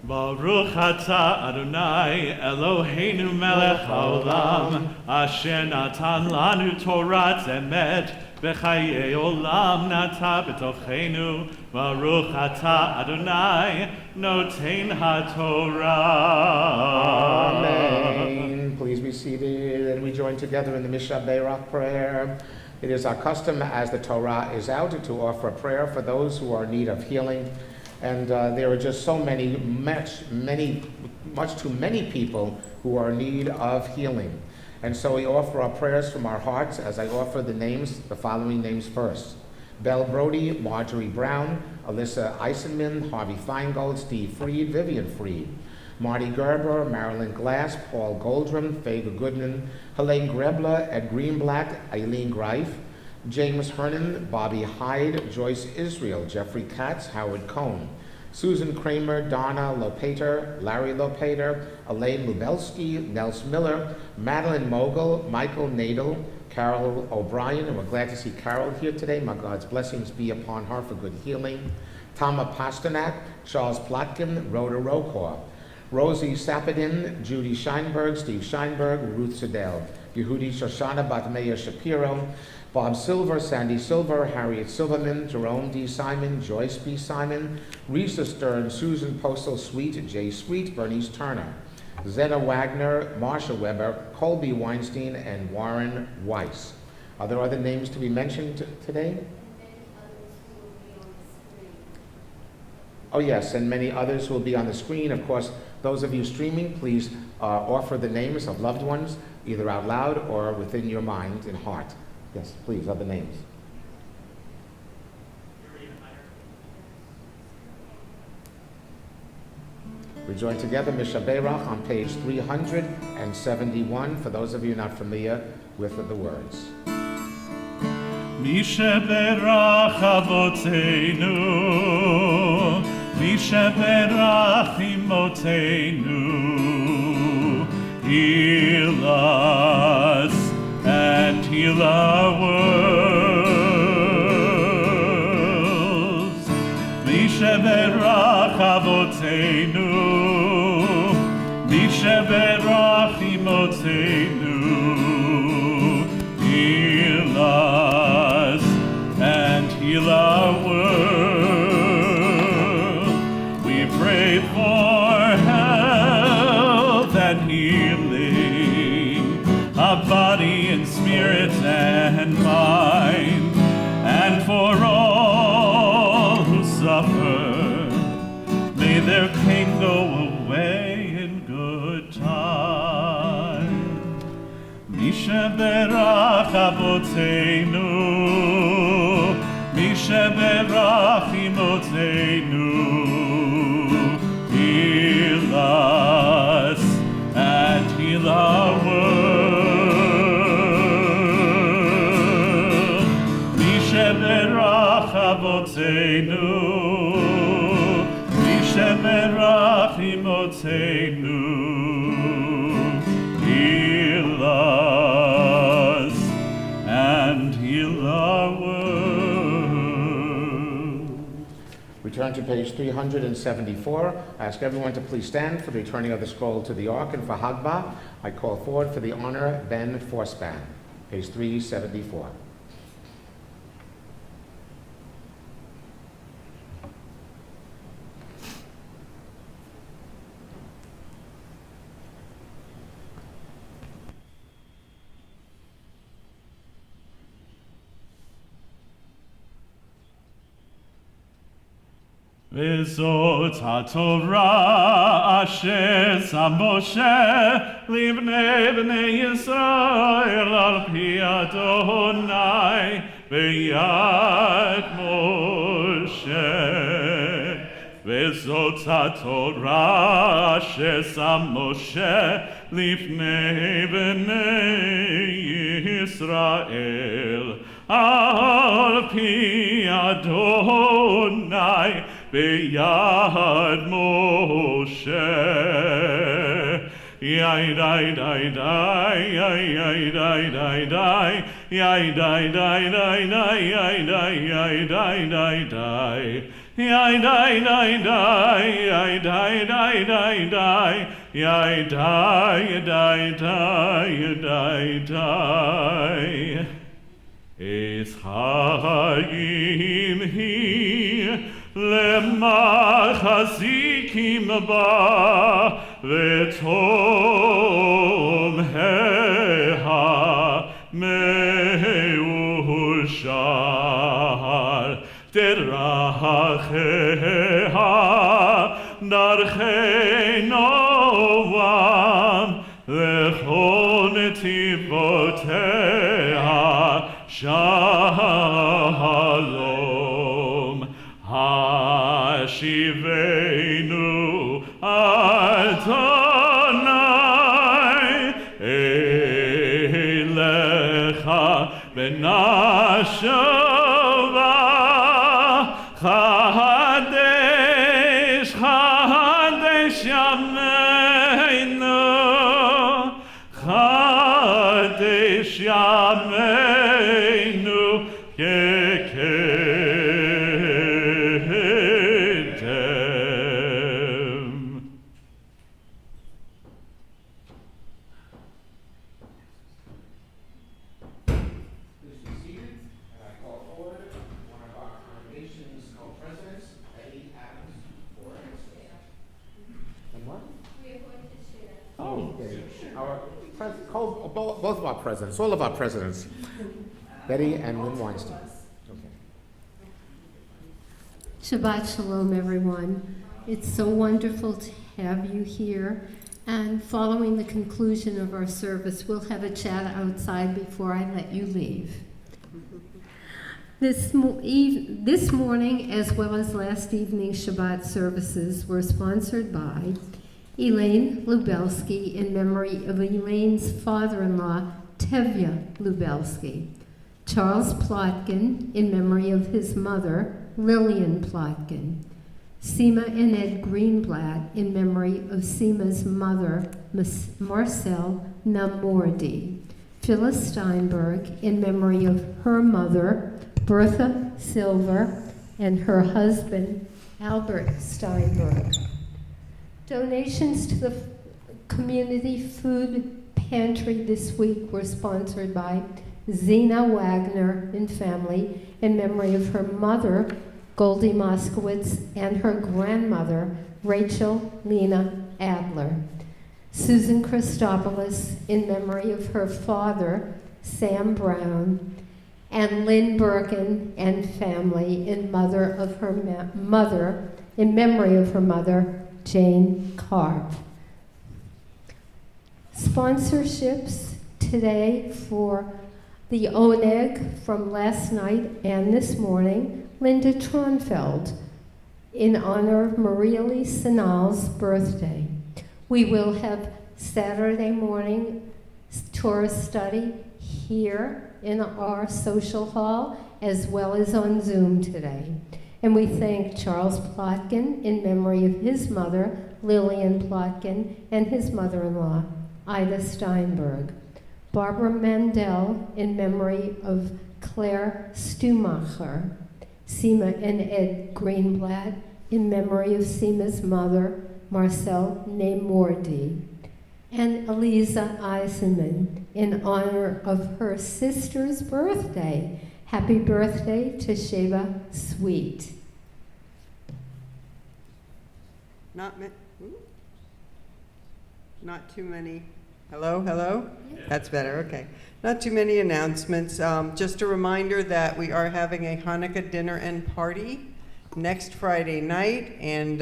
[SPEAKER 4] Baruch atah Adonai Eloheinu melech haolam asher natan lanu Torat emet b'chayei olam nata b'tochenu. Baruch atah Adonai noten haTorah.
[SPEAKER 3] Amen. Please be seated, and we join together in the Mishnah Beirach prayer. It is our custom as the Torah is out to offer a prayer for those who are in need of healing. And there are just so much too many people who are in need of healing. And so we offer our prayers from our hearts as I offer the following names first. Belle Brody, Marjorie Brown, Alyssa Eisenman, Harvey Feingold, Steve Freed, Vivian Freed, Marty Gerber, Marilyn Glass, Paul Goldrum, Fager Goodman, Helene Grebler, Ed Greenblatt, Eileen Greif, James Hernan, Bobby Hyde, Joyce Israel, Jeffrey Katz, Howard Cohn, Susan Kramer, Donna Lopater, Larry Lopater, Elaine Lubelski, Nels Miller, Madeline Mogul, Michael Nadel, Carol O'Brien, and we're glad to see Carol here today. May God's blessings be upon her for good healing. Tama Pasternak, Charles Plotkin, Rhoda Rokor, Rosie Sapadin, Judy Scheinberg, Steve Scheinberg, Ruth Sedell, Yehudi Shoshana Batmeya Shapiro, Bob Silver, Sandy Silver, Harriet Silverman, Jerome D. Simon, Joyce B. Simon, Risa Stern, Susan Postal Sweet, Jay Sweet, Bernice Turner, Zena Wagner, Marsha Weber, Colby Weinstein, and Warren Weiss. Are there other names to be mentioned today? Oh yes, and many others will be on the screen. Of course, those of you streaming, please offer the names of loved ones, either out loud or within your mind and heart. Yes, please, other names. We join together Misha Beirach on page 371 for those of you not familiar with the words.
[SPEAKER 4] Misha Beirach Avoteinu, Misha Beirach Imoteinu, heal us and heal our worlds. Misha Beirach Avoteinu, Misha Beirach Imoteinu, heal us and heal our world. We pray for health and healing of body and spirit and mind, and for all who suffer, may their pain go away in good time. Misha Berach Avoteinu, Misha Berach Imoteinu, heal us and heal our world. Misha Berach Avoteinu, Misha Berach Imoteinu, heal us and heal our world.
[SPEAKER 3] We turn to page 374. I ask everyone to please stand for the returning of the scroll to the ark, and for Hagbah, I call forward for the honor Ben Forspan. Page 374.
[SPEAKER 4] וזאת התורה אשר שם משה לבני בני ישראל על פי אדוני ביד משה. וזאת התורה אשר שם משה לפני בני ישראל על פי אדוני ביד משה. Yai dai dai dai, yai dai dai dai, yai dai dai dai dai, yai dai dai dai, yai dai dai dai, yai dai dai dai dai, yai dai dai dai dai dai. Es chaim hi למחזיקים בה ותום המאושר דרכיה דרכי נועם וכל נתיבותיה שלום. השיבנו אדוני אליך Lecha Benashova Chadesh Chadesh Yameinu Chadesh Yameinu Kekedem.
[SPEAKER 3] Please be seated, and I call forward one of our congregation's co-presidents, Eddie Adams, for and what? We are going to share. Oh, okay. Our both of our presidents, all of our presidents, Betty and Lynn Weinstein. Okay.
[SPEAKER 1] Shabbat Shalom, everyone. It's so wonderful to have you here. And following the conclusion of our service, we'll have a chat outside before I let you leave. This morning, as well as last evening's Shabbat services, were sponsored by Elaine Lubelski in memory of Elaine's father-in-law, Tevya Lubelski. Charles Plotkin in memory of his mother, Lillian Plotkin. Seema and Ed Greenblatt in memory of Seema's mother, Marcel Namordi. Phyllis Steinberg in memory of her mother, Bertha Silver, and her husband, Albert Steinberg. Donations to the community food pantry this week were sponsored by Zena Wagner and family in memory of her mother, Goldie Moskowitz, and her grandmother, Rachel Lena Adler. Susan Christopoulos in memory of her father, Sam Brown, and Lynn Birkin and family in memory of her mother, Jane Carp. Sponsorships today for the Oneg from last night and this morning, Linda Tronfeld, in honor of Maria Lee Sinal's birthday. We will have Saturday morning Torah study here in our social hall, as well as on Zoom today. And we thank Charles Plotkin in memory of his mother, Lillian Plotkin, and his mother-in-law, Ida Steinberg. Barbara Mandel in memory of Claire Stumacher. Seema and Ed Greenblatt in memory of Seema's mother, Marcel Namordi. And Eliza Eisenman in honor of her sister's birthday. Happy birthday to Sheba Sweet.
[SPEAKER 5] Not too many. Hello, hello? Yeah. That's better, okay. Not too many announcements. Just a reminder that we are having a Hanukkah dinner and party next Friday night, and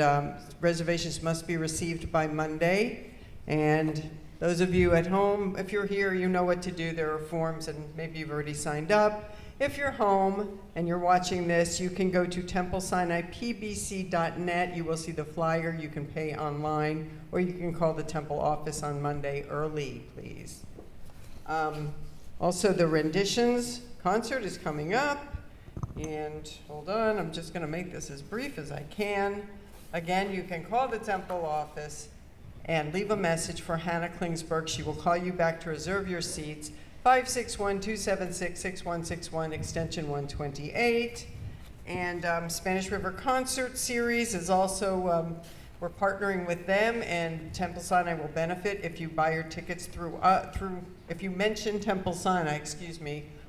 [SPEAKER 5] reservations must be received by Monday. And those of you at home, if you're here, you know what to do. There are forms, and maybe you've already signed up. If you're home and you're watching this, you can go to TempleSinaiPBC.net. You will see the flyer. You can pay online, or you can call the temple office on Monday early, please. Also, the renditions concert is coming up. And hold on, I'm just going to make this as brief as I can. Again, you can call the temple office and leave a message for Hannah Klingsberg. She will call you back to reserve your seats. 561-276-6161, extension 128. And Spanish River Concert Series is also, we're partnering with them, and Temple Sinai will benefit if you buy your tickets if you mention Temple Sinai,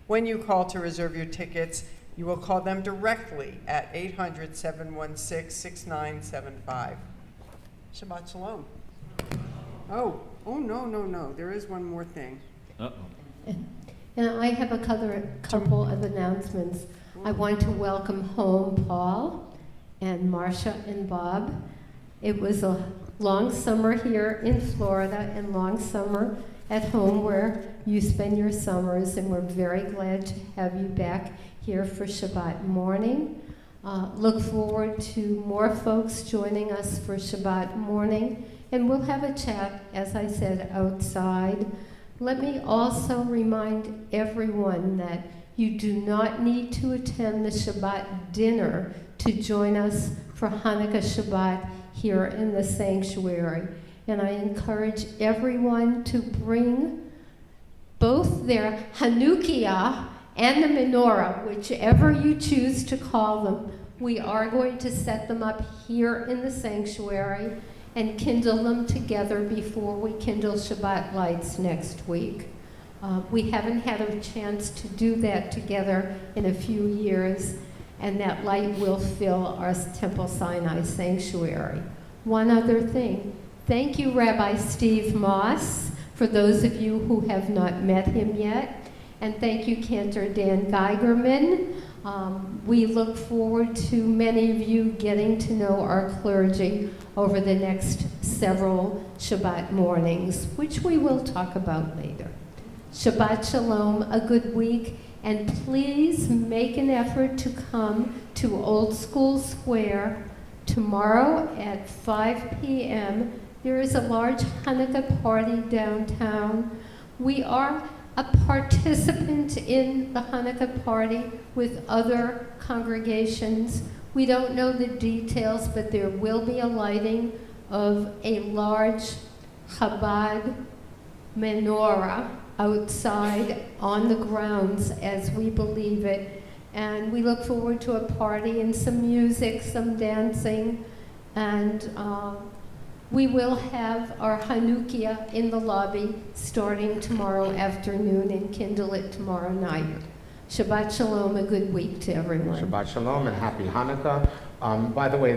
[SPEAKER 5] when you call to reserve your tickets, you will call them directly at 800-716-6975. Shabbat Shalom. Oh, no, there is one more thing.
[SPEAKER 4] Uh-oh.
[SPEAKER 1] And I have a couple of announcements. I want to welcome home Paul and Marcia and Bob. It was a long summer here in Florida and long summer at home where you spend your summers, and we're very glad to have you back here for Shabbat morning. Look forward to more folks joining us for Shabbat morning, and we'll have a chat, as I said, outside Let me also remind everyone that you do not need to attend the Shabbat dinner to join us for Hanukkah Shabbat here in the sanctuary. And I encourage everyone to bring both their Hanukkah and the menorah, whichever you choose to call them. We are going to set them up here in the sanctuary and kindle them together before we kindle Shabbat lights next week. We haven't had a chance to do that together in a few years, and that light will fill our Temple Sinai sanctuary. One other thing. Thank you, Rabbi Steve Moss, for those of you who have not met him yet. And thank you, Cantor Dan Geigerman. We look forward to many of you getting to know our clergy over the next several Shabbat mornings, which we will talk about later. Shabbat Shalom, a good week, and please make an effort to come to Old School Square tomorrow at 5 p.m. There is a large Hanukkah party downtown. We are a participant in the Hanukkah party with other congregations. We don't know the details, but there will be a lighting of a large Chabad menorah outside on the grounds as we believe it. And we look forward to a party and some music, some dancing, and we will have our Hanukkah in the lobby starting tomorrow afternoon and kindle it tomorrow night. Shabbat Shalom, a good week to everyone.
[SPEAKER 3] Shabbat Shalom and Happy Hanukkah. By the way,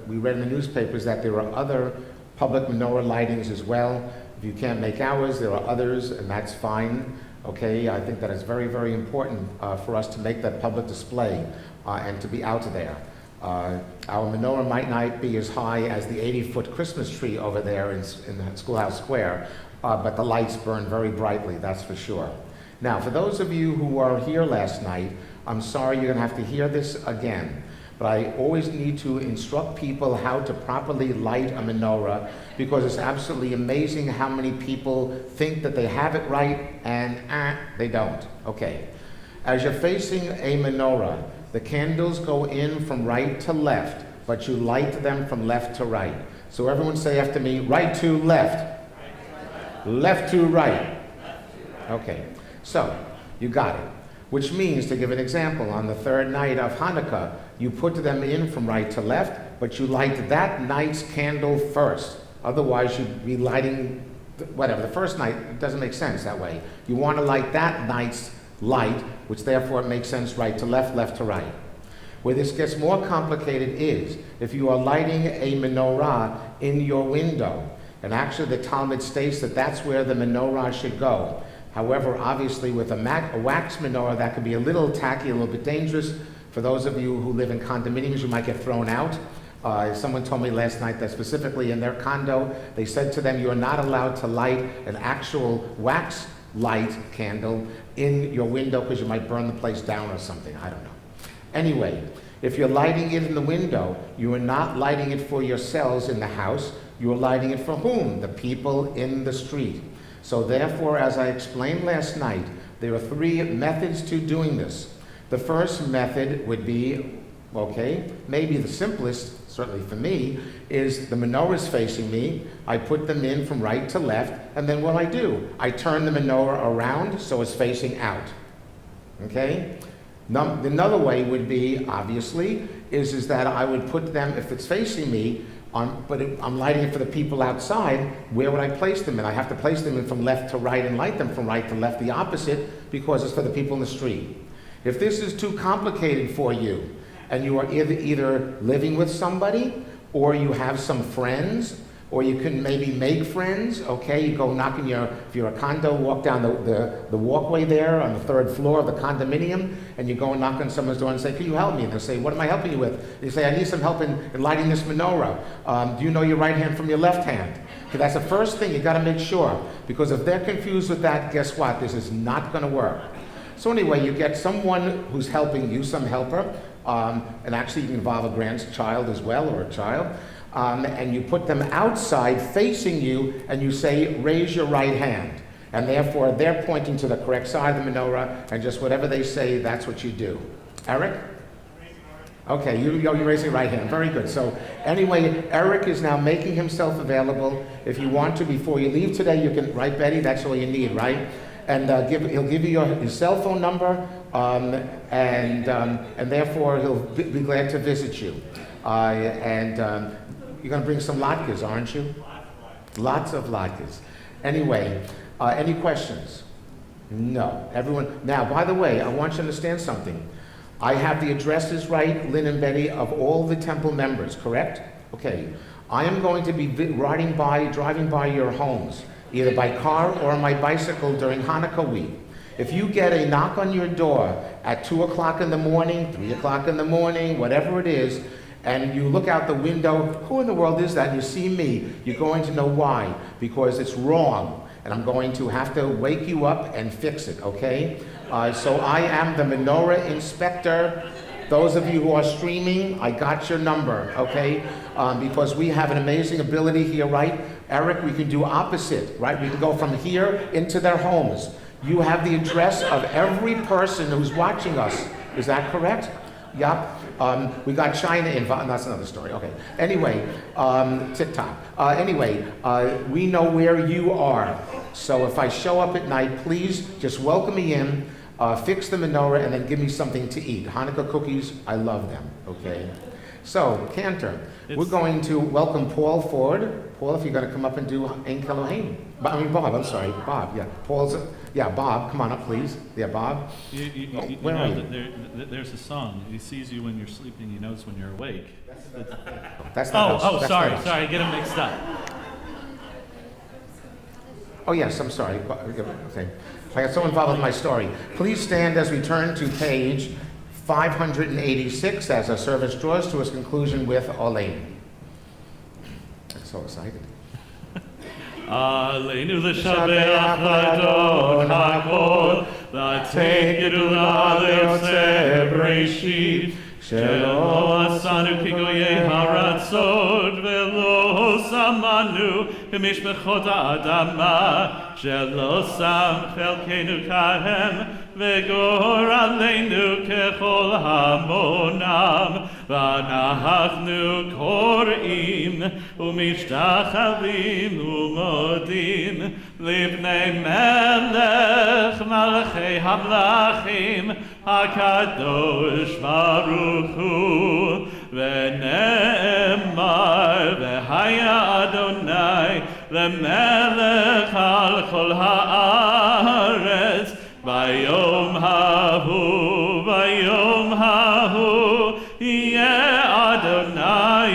[SPEAKER 3] we read in the newspapers that there are other public menorah lightings as well. If you can't make ours, there are others, and that's fine. Okay, I think that it's very, very important for us to make that public display and to be out there. Our menorah might not be as high as the 80-foot Christmas tree over there in the Schoolhouse Square, but the lights burn very brightly, that's for sure. Now, for those of you who were here last night, I'm sorry you're going to have to hear this again, but I always need to instruct people how to properly light a menorah, because it's absolutely amazing how many people think that they have it right and they don't. Okay. As you're facing a menorah, the candles go in from right to left, but you light them from left to right. So everyone say after me, right to left, left to right. Okay, so you got it. Which means, to give an example, on the third night of Hanukkah, you put them in from right to left, but you light that night's candle first. Otherwise, you'd be lighting, the first night, it doesn't make sense that way. You want to light that night's light, which therefore makes sense right to left, left to right. Where this gets more complicated is if you are lighting a menorah in your window, and actually the Talmud states that that's where the menorah should go. However, obviously with a wax menorah, that could be a little tacky, a little bit dangerous. For those of you who live in condominiums, you might get thrown out. Someone told me last night that specifically in their condo, they said to them, you are not allowed to light an actual wax light candle in your window because you might burn the place down or something. I don't know. Anyway, if you're lighting it in the window, you are not lighting it for yourselves in the house. You are lighting it for whom? The people in the street. So therefore, as I explained last night, there are three methods to doing this. The first method would be, okay, maybe the simplest, certainly for me, is the menorah is facing me. I put them in from right to left, and then what do? I turn the menorah around so it's facing out. Okay? Another way would be, obviously, is that I would put them, if it's facing me, but I'm lighting it for the people outside, where would I place them in? I have to place them in from left to right and light them from right to left, the opposite, because it's for the people in the street. If this is too complicated for you, and you are either living with somebody, or you have some friends, or you can maybe make friends, okay? You go knock on if you're a condo, walk down the walkway there on the third floor of the condominium, and you go and knock on someone's door and say, can you help me? And they'll say, what am I helping you with? They say, I need some help in lighting this menorah. Do you know your right hand from your left hand? Okay, that's the first thing you gotta make sure, because if they're confused with that, guess what? This is not gonna work. So anyway, you get someone who's helping you, some helper, and actually you can involve a grandchild as well, or a child, and you put them outside facing you, and you say, raise your right hand. And therefore, they're pointing to the correct side of the menorah, and just whatever they say, that's what you do. Eric? Okay, you're raising your right hand. Very good. So anyway, Eric is now making himself available. If you want to, before you leave today, you can, right, Betty? That's all you need, right? And he'll give you his cell phone number, and therefore he'll be glad to visit you. You're going to bring some latkes, aren't you? Lots of latkes. Anyway, any questions? No. Everyone. Now, by the way, I want you to understand something. I have the addresses right, Lynn and Betty, of all the temple members, correct? Okay. I am going to be driving by your homes, either by car or on my bicycle during Hanukkah week. If you get a knock on your door at 2 o'clock in the morning, 3 o'clock in the morning, whatever it is, and you look out the window, who in the world is that? And you see me, you're going to know why. Because it's wrong. And I'm going to have to wake you up and fix it, okay? So I am the menorah inspector. Those of you who are streaming, I got your number, okay? Because we have an amazing ability here, right? Eric, we can do opposite, right? We can go from here into their homes. You have the address of every person who's watching us. Is that correct? Yep. We got China involved. That's another story. Okay. Anyway, TikTok. We know where you are. So if I show up at night, please just welcome me in, fix the menorah, and then give me something to eat. Hanukkah cookies, I love them. Okay. So, Cantor, we're going to welcome Paul forward. Paul, if you're going to come up and do Ein Kelohim. Bob, I'm sorry. Bob, yeah. Bob, come on up, please. Yeah, Bob.
[SPEAKER 2] Where are you? There's a song. He sees you when you're sleeping. He knows when you're awake.
[SPEAKER 3] That's not us.
[SPEAKER 2] Sorry, get them mixed up.
[SPEAKER 3] Oh, yes, I'm sorry. Okay. I got so involved with my story. Please stand as we turn to page 586 as our service draws to its conclusion with Olein. I'm so excited.
[SPEAKER 4] Aleinu l'shabeach l'adon hakol, v'atei gedula le'otzeh b'reishit, shelo asanu kigoyei haratzot, ve'lo samanu b'mishpechot ha'adama, shelo sam chelkeinu kahem, ve'gor aleinu kechol hamonam, v'anachnu korim, umishtachavim umodim, livnei melech malachei hamlachim, hakadosh baruch hu, v'ne'emar v'haya Adonai, lemelech al kol haaretz, Vayom hahu, yeh Adonai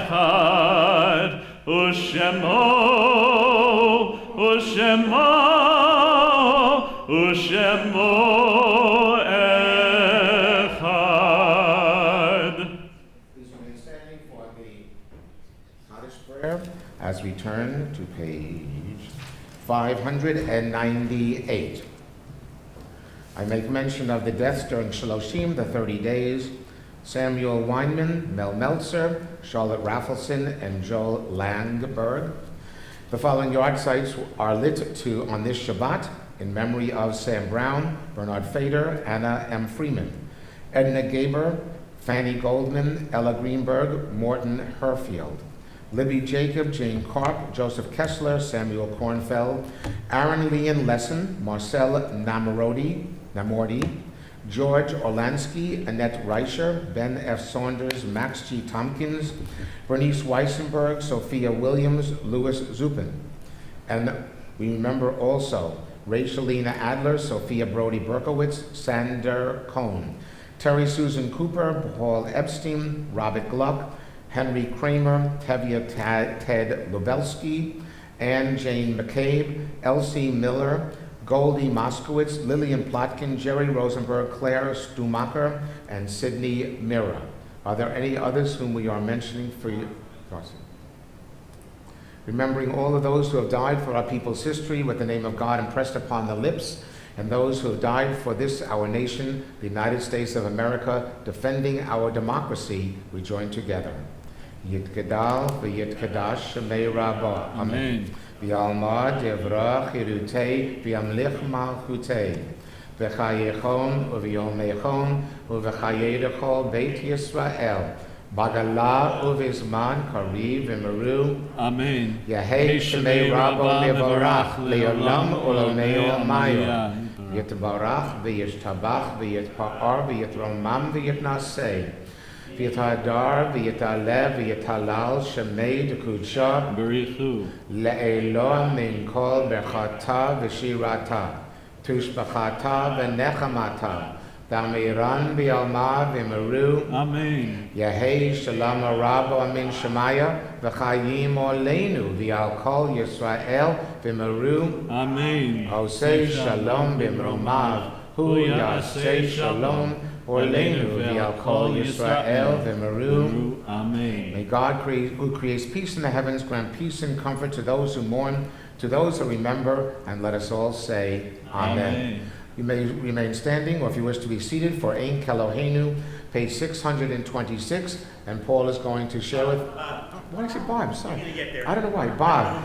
[SPEAKER 4] echad, ushemo echad.
[SPEAKER 3] Please remain standing for the Kaddish prayer as we turn to page 598. I make mention of the deaths during Shaloshim, the 30 days, Samuel Weinman, Mel Meltzer, Charlotte Raffleson, and Joel Langberg. The following yard sites are lit on this Shabbat in memory of Sam Brown, Bernard Fader, Anna M. Freeman, Edna Gaber, Fanny Goldman, Ella Greenberg, Morton Herfield, Libby Jacob, Jane Karp, Joseph Kessler, Samuel Kornfeld, Aaron Leon Lesson, Marcel Namordi, George Orlansky, Annette Reicher, Ben F. Saunders, Max G. Tompkins, Bernice Weissenberg, Sophia Williams, Louis Zupin. And we remember also Rachelina Adler, Sophia Brody Berkowitz, Sander Cohn, Terry Susan Cooper, Paul Epstein, Robert Gluck, Henry Kramer, Tevye Ted Lubelski, Anne Jane McCabe, Elsie Miller, Goldie Moskowitz, Lillian Plotkin, Jerry Rosenberg, Claire Stumacher, and Sydney Mira. Are there any others whom we are mentioning for you? Remembering all of those who have died for our people's history with the name of God impressed upon the lips, and those who have died for this, our nation, the United States of America, defending our democracy, we join together. Yit Gedal v'Yit Kadash Shemei Rabba. Amen. V'alma devra chirutei v'yamlich malchutei. V'chayechon u'v'yomechon u'v'chayedechol Beit Yisrael. Bagala uvizman kariv v'meru.
[SPEAKER 4] Amen.
[SPEAKER 3] Yehei shemei rabo mevorach le'olam u'lomei omayo. Yitbarach v'yishtabach v'yitpa'ar v'yitromam v'yitnaseh. V'yitadar v'yitalev v'yitalal shemei d'kudsha.
[SPEAKER 4] Berichu.
[SPEAKER 3] Le'eloah min kol berchata v'shirata. Tushbachata v'nechamata. V'amiran v'yalma v'meru.
[SPEAKER 4] Amen.
[SPEAKER 3] Yehei shalom rabo amin shemaya v'chayim oleinu v'yal kol Yisrael v'meru.
[SPEAKER 4] Amen.
[SPEAKER 3] Osei shalom b'mromav hu yasei shalom oleinu v'yal kol Yisrael v'meru.
[SPEAKER 4] Amen.
[SPEAKER 3] May God, who creates peace in the heavens, grant peace and comfort to those who mourn, to those who remember, and let us all say, Amen. You may remain standing, or if you wish to be seated, for Ein Keloheinu, page 626, and Paul is going to share with... Why did I say Bob? I'm sorry. I don't know why. Bob.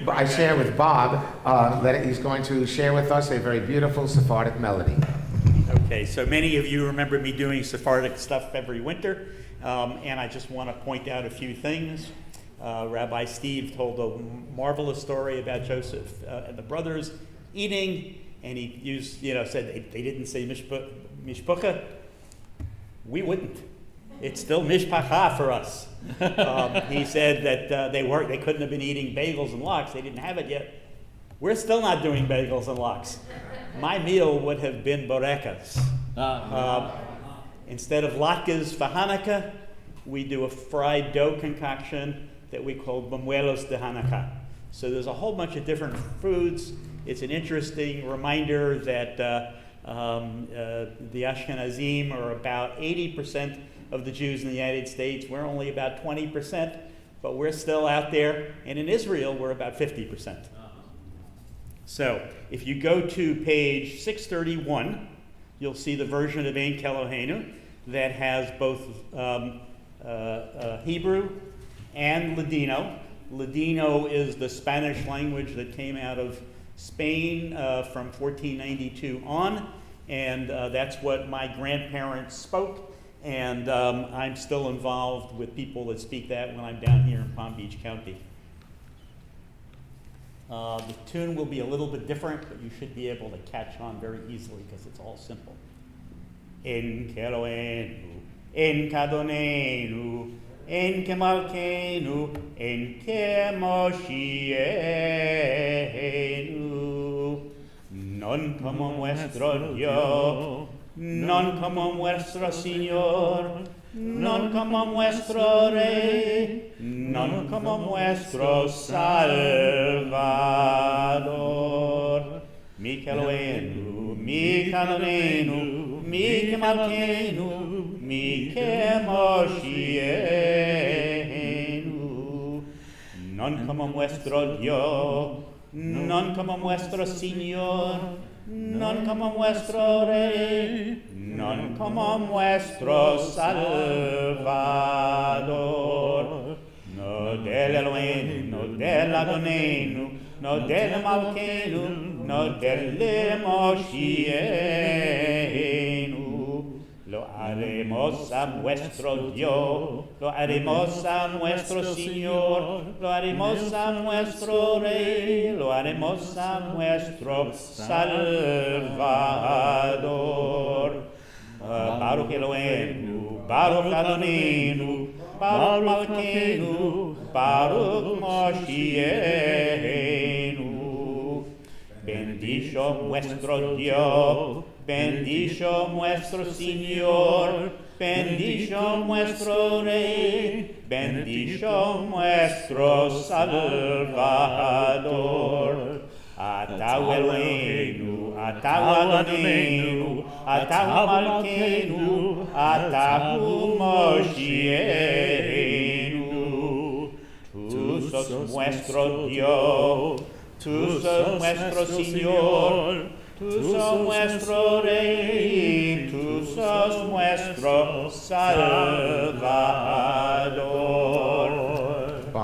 [SPEAKER 3] But I share with Bob that he's going to share with us a very beautiful Sephardic melody.
[SPEAKER 6] Okay, so many of you remember me doing Sephardic stuff every winter, and I just want to point out a few things. Rabbi Steve told a marvelous story about Joseph and the brothers eating, and he said they didn't say mishpucha. We wouldn't. It's still mishpacha for us. He said that they couldn't have been eating bagels and lox. They didn't have it yet. We're still not doing bagels and lox. My meal would have been borekas. Instead of latkes for Hanukkah, we do a fried dough concoction that we call bamuelos de Hanukkah. So there's a whole bunch of different foods. It's an interesting reminder that the Ashkenazim are about 80% of the Jews in the United States. We're only about 20%, but we're still out there. And in Israel, we're about 50%. So if you go to page 631, you'll see the version of Ein Keloheinu that has both Hebrew and Ladino. Ladino is the Spanish language that came out of Spain from 1492 on, and that's what my grandparents spoke, and I'm still involved with people that speak that when I'm down here in Palm Beach County. The tune will be a little bit different, but you should be able to catch on very easily because it's all simple. En Keloheinu, en Kadonenu, en Kemalkeinu, en Kemoshienu. Non como nuestro Dios, non como nuestro Señor, non como nuestro Rey, non como nuestro Salvador. Mi Keloheinu, mi Kadonenu, mi Kemalkeinu, mi Kemoshienu. Non como nuestro Dios, non como nuestro Señor, non como nuestro Rey, non como nuestro Salvador. No del Elohenu, no del Adonenu, no del Malkeinu, no del Moshienu. Lo haremos a nuestro Dios, lo haremos a nuestro Señor, lo haremos a nuestro Rey, lo haremos a nuestro Salvador. Baruch Elohenu, Baruch Adonenu, Baruch Malkeinu, Baruch Moshienu. Bendicho nuestro Dios, bendicho nuestro Señor, bendicho nuestro Rey, bendicho nuestro Salvador. Atahu Eloheinu, Atahu Adonenu, Atahu Malkeinu, Atahu Moshienu. Tú sos nuestro Dios, tú sos nuestro Señor, tú sos nuestro Rey, tú sos nuestro Salvador.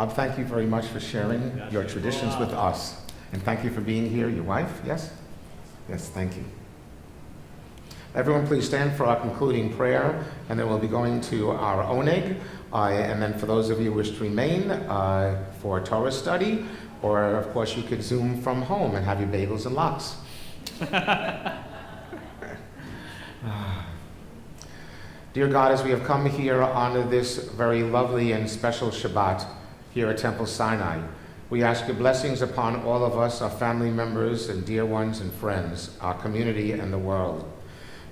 [SPEAKER 3] Bob, thank you very much for sharing your traditions with us. And thank you for being here. Your wife, yes? Yes, thank you. Everyone, please stand for our concluding prayer, and then we'll be going to our oneg. And then for those of you who wish to remain for Torah study, or of course you could Zoom from home and have your bagels and lox. Dear God, as we have come here on this very lovely and special Shabbat here at Temple Sinai, we ask your blessings upon all of us, our family members and dear ones and friends, our community and the world.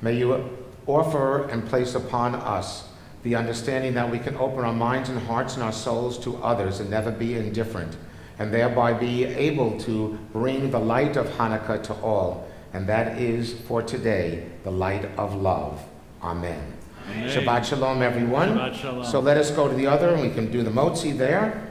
[SPEAKER 3] May you offer and place upon us the understanding that we can open our minds and hearts and our souls to others and never be indifferent, and thereby be able to bring the light of Hanukkah to all, and that is for today the light of love. Amen.
[SPEAKER 2] Amen.
[SPEAKER 3] Shabbat shalom, everyone.
[SPEAKER 2] Shabbat shalom.
[SPEAKER 3] So let us go to the other, and we can do the motzi there.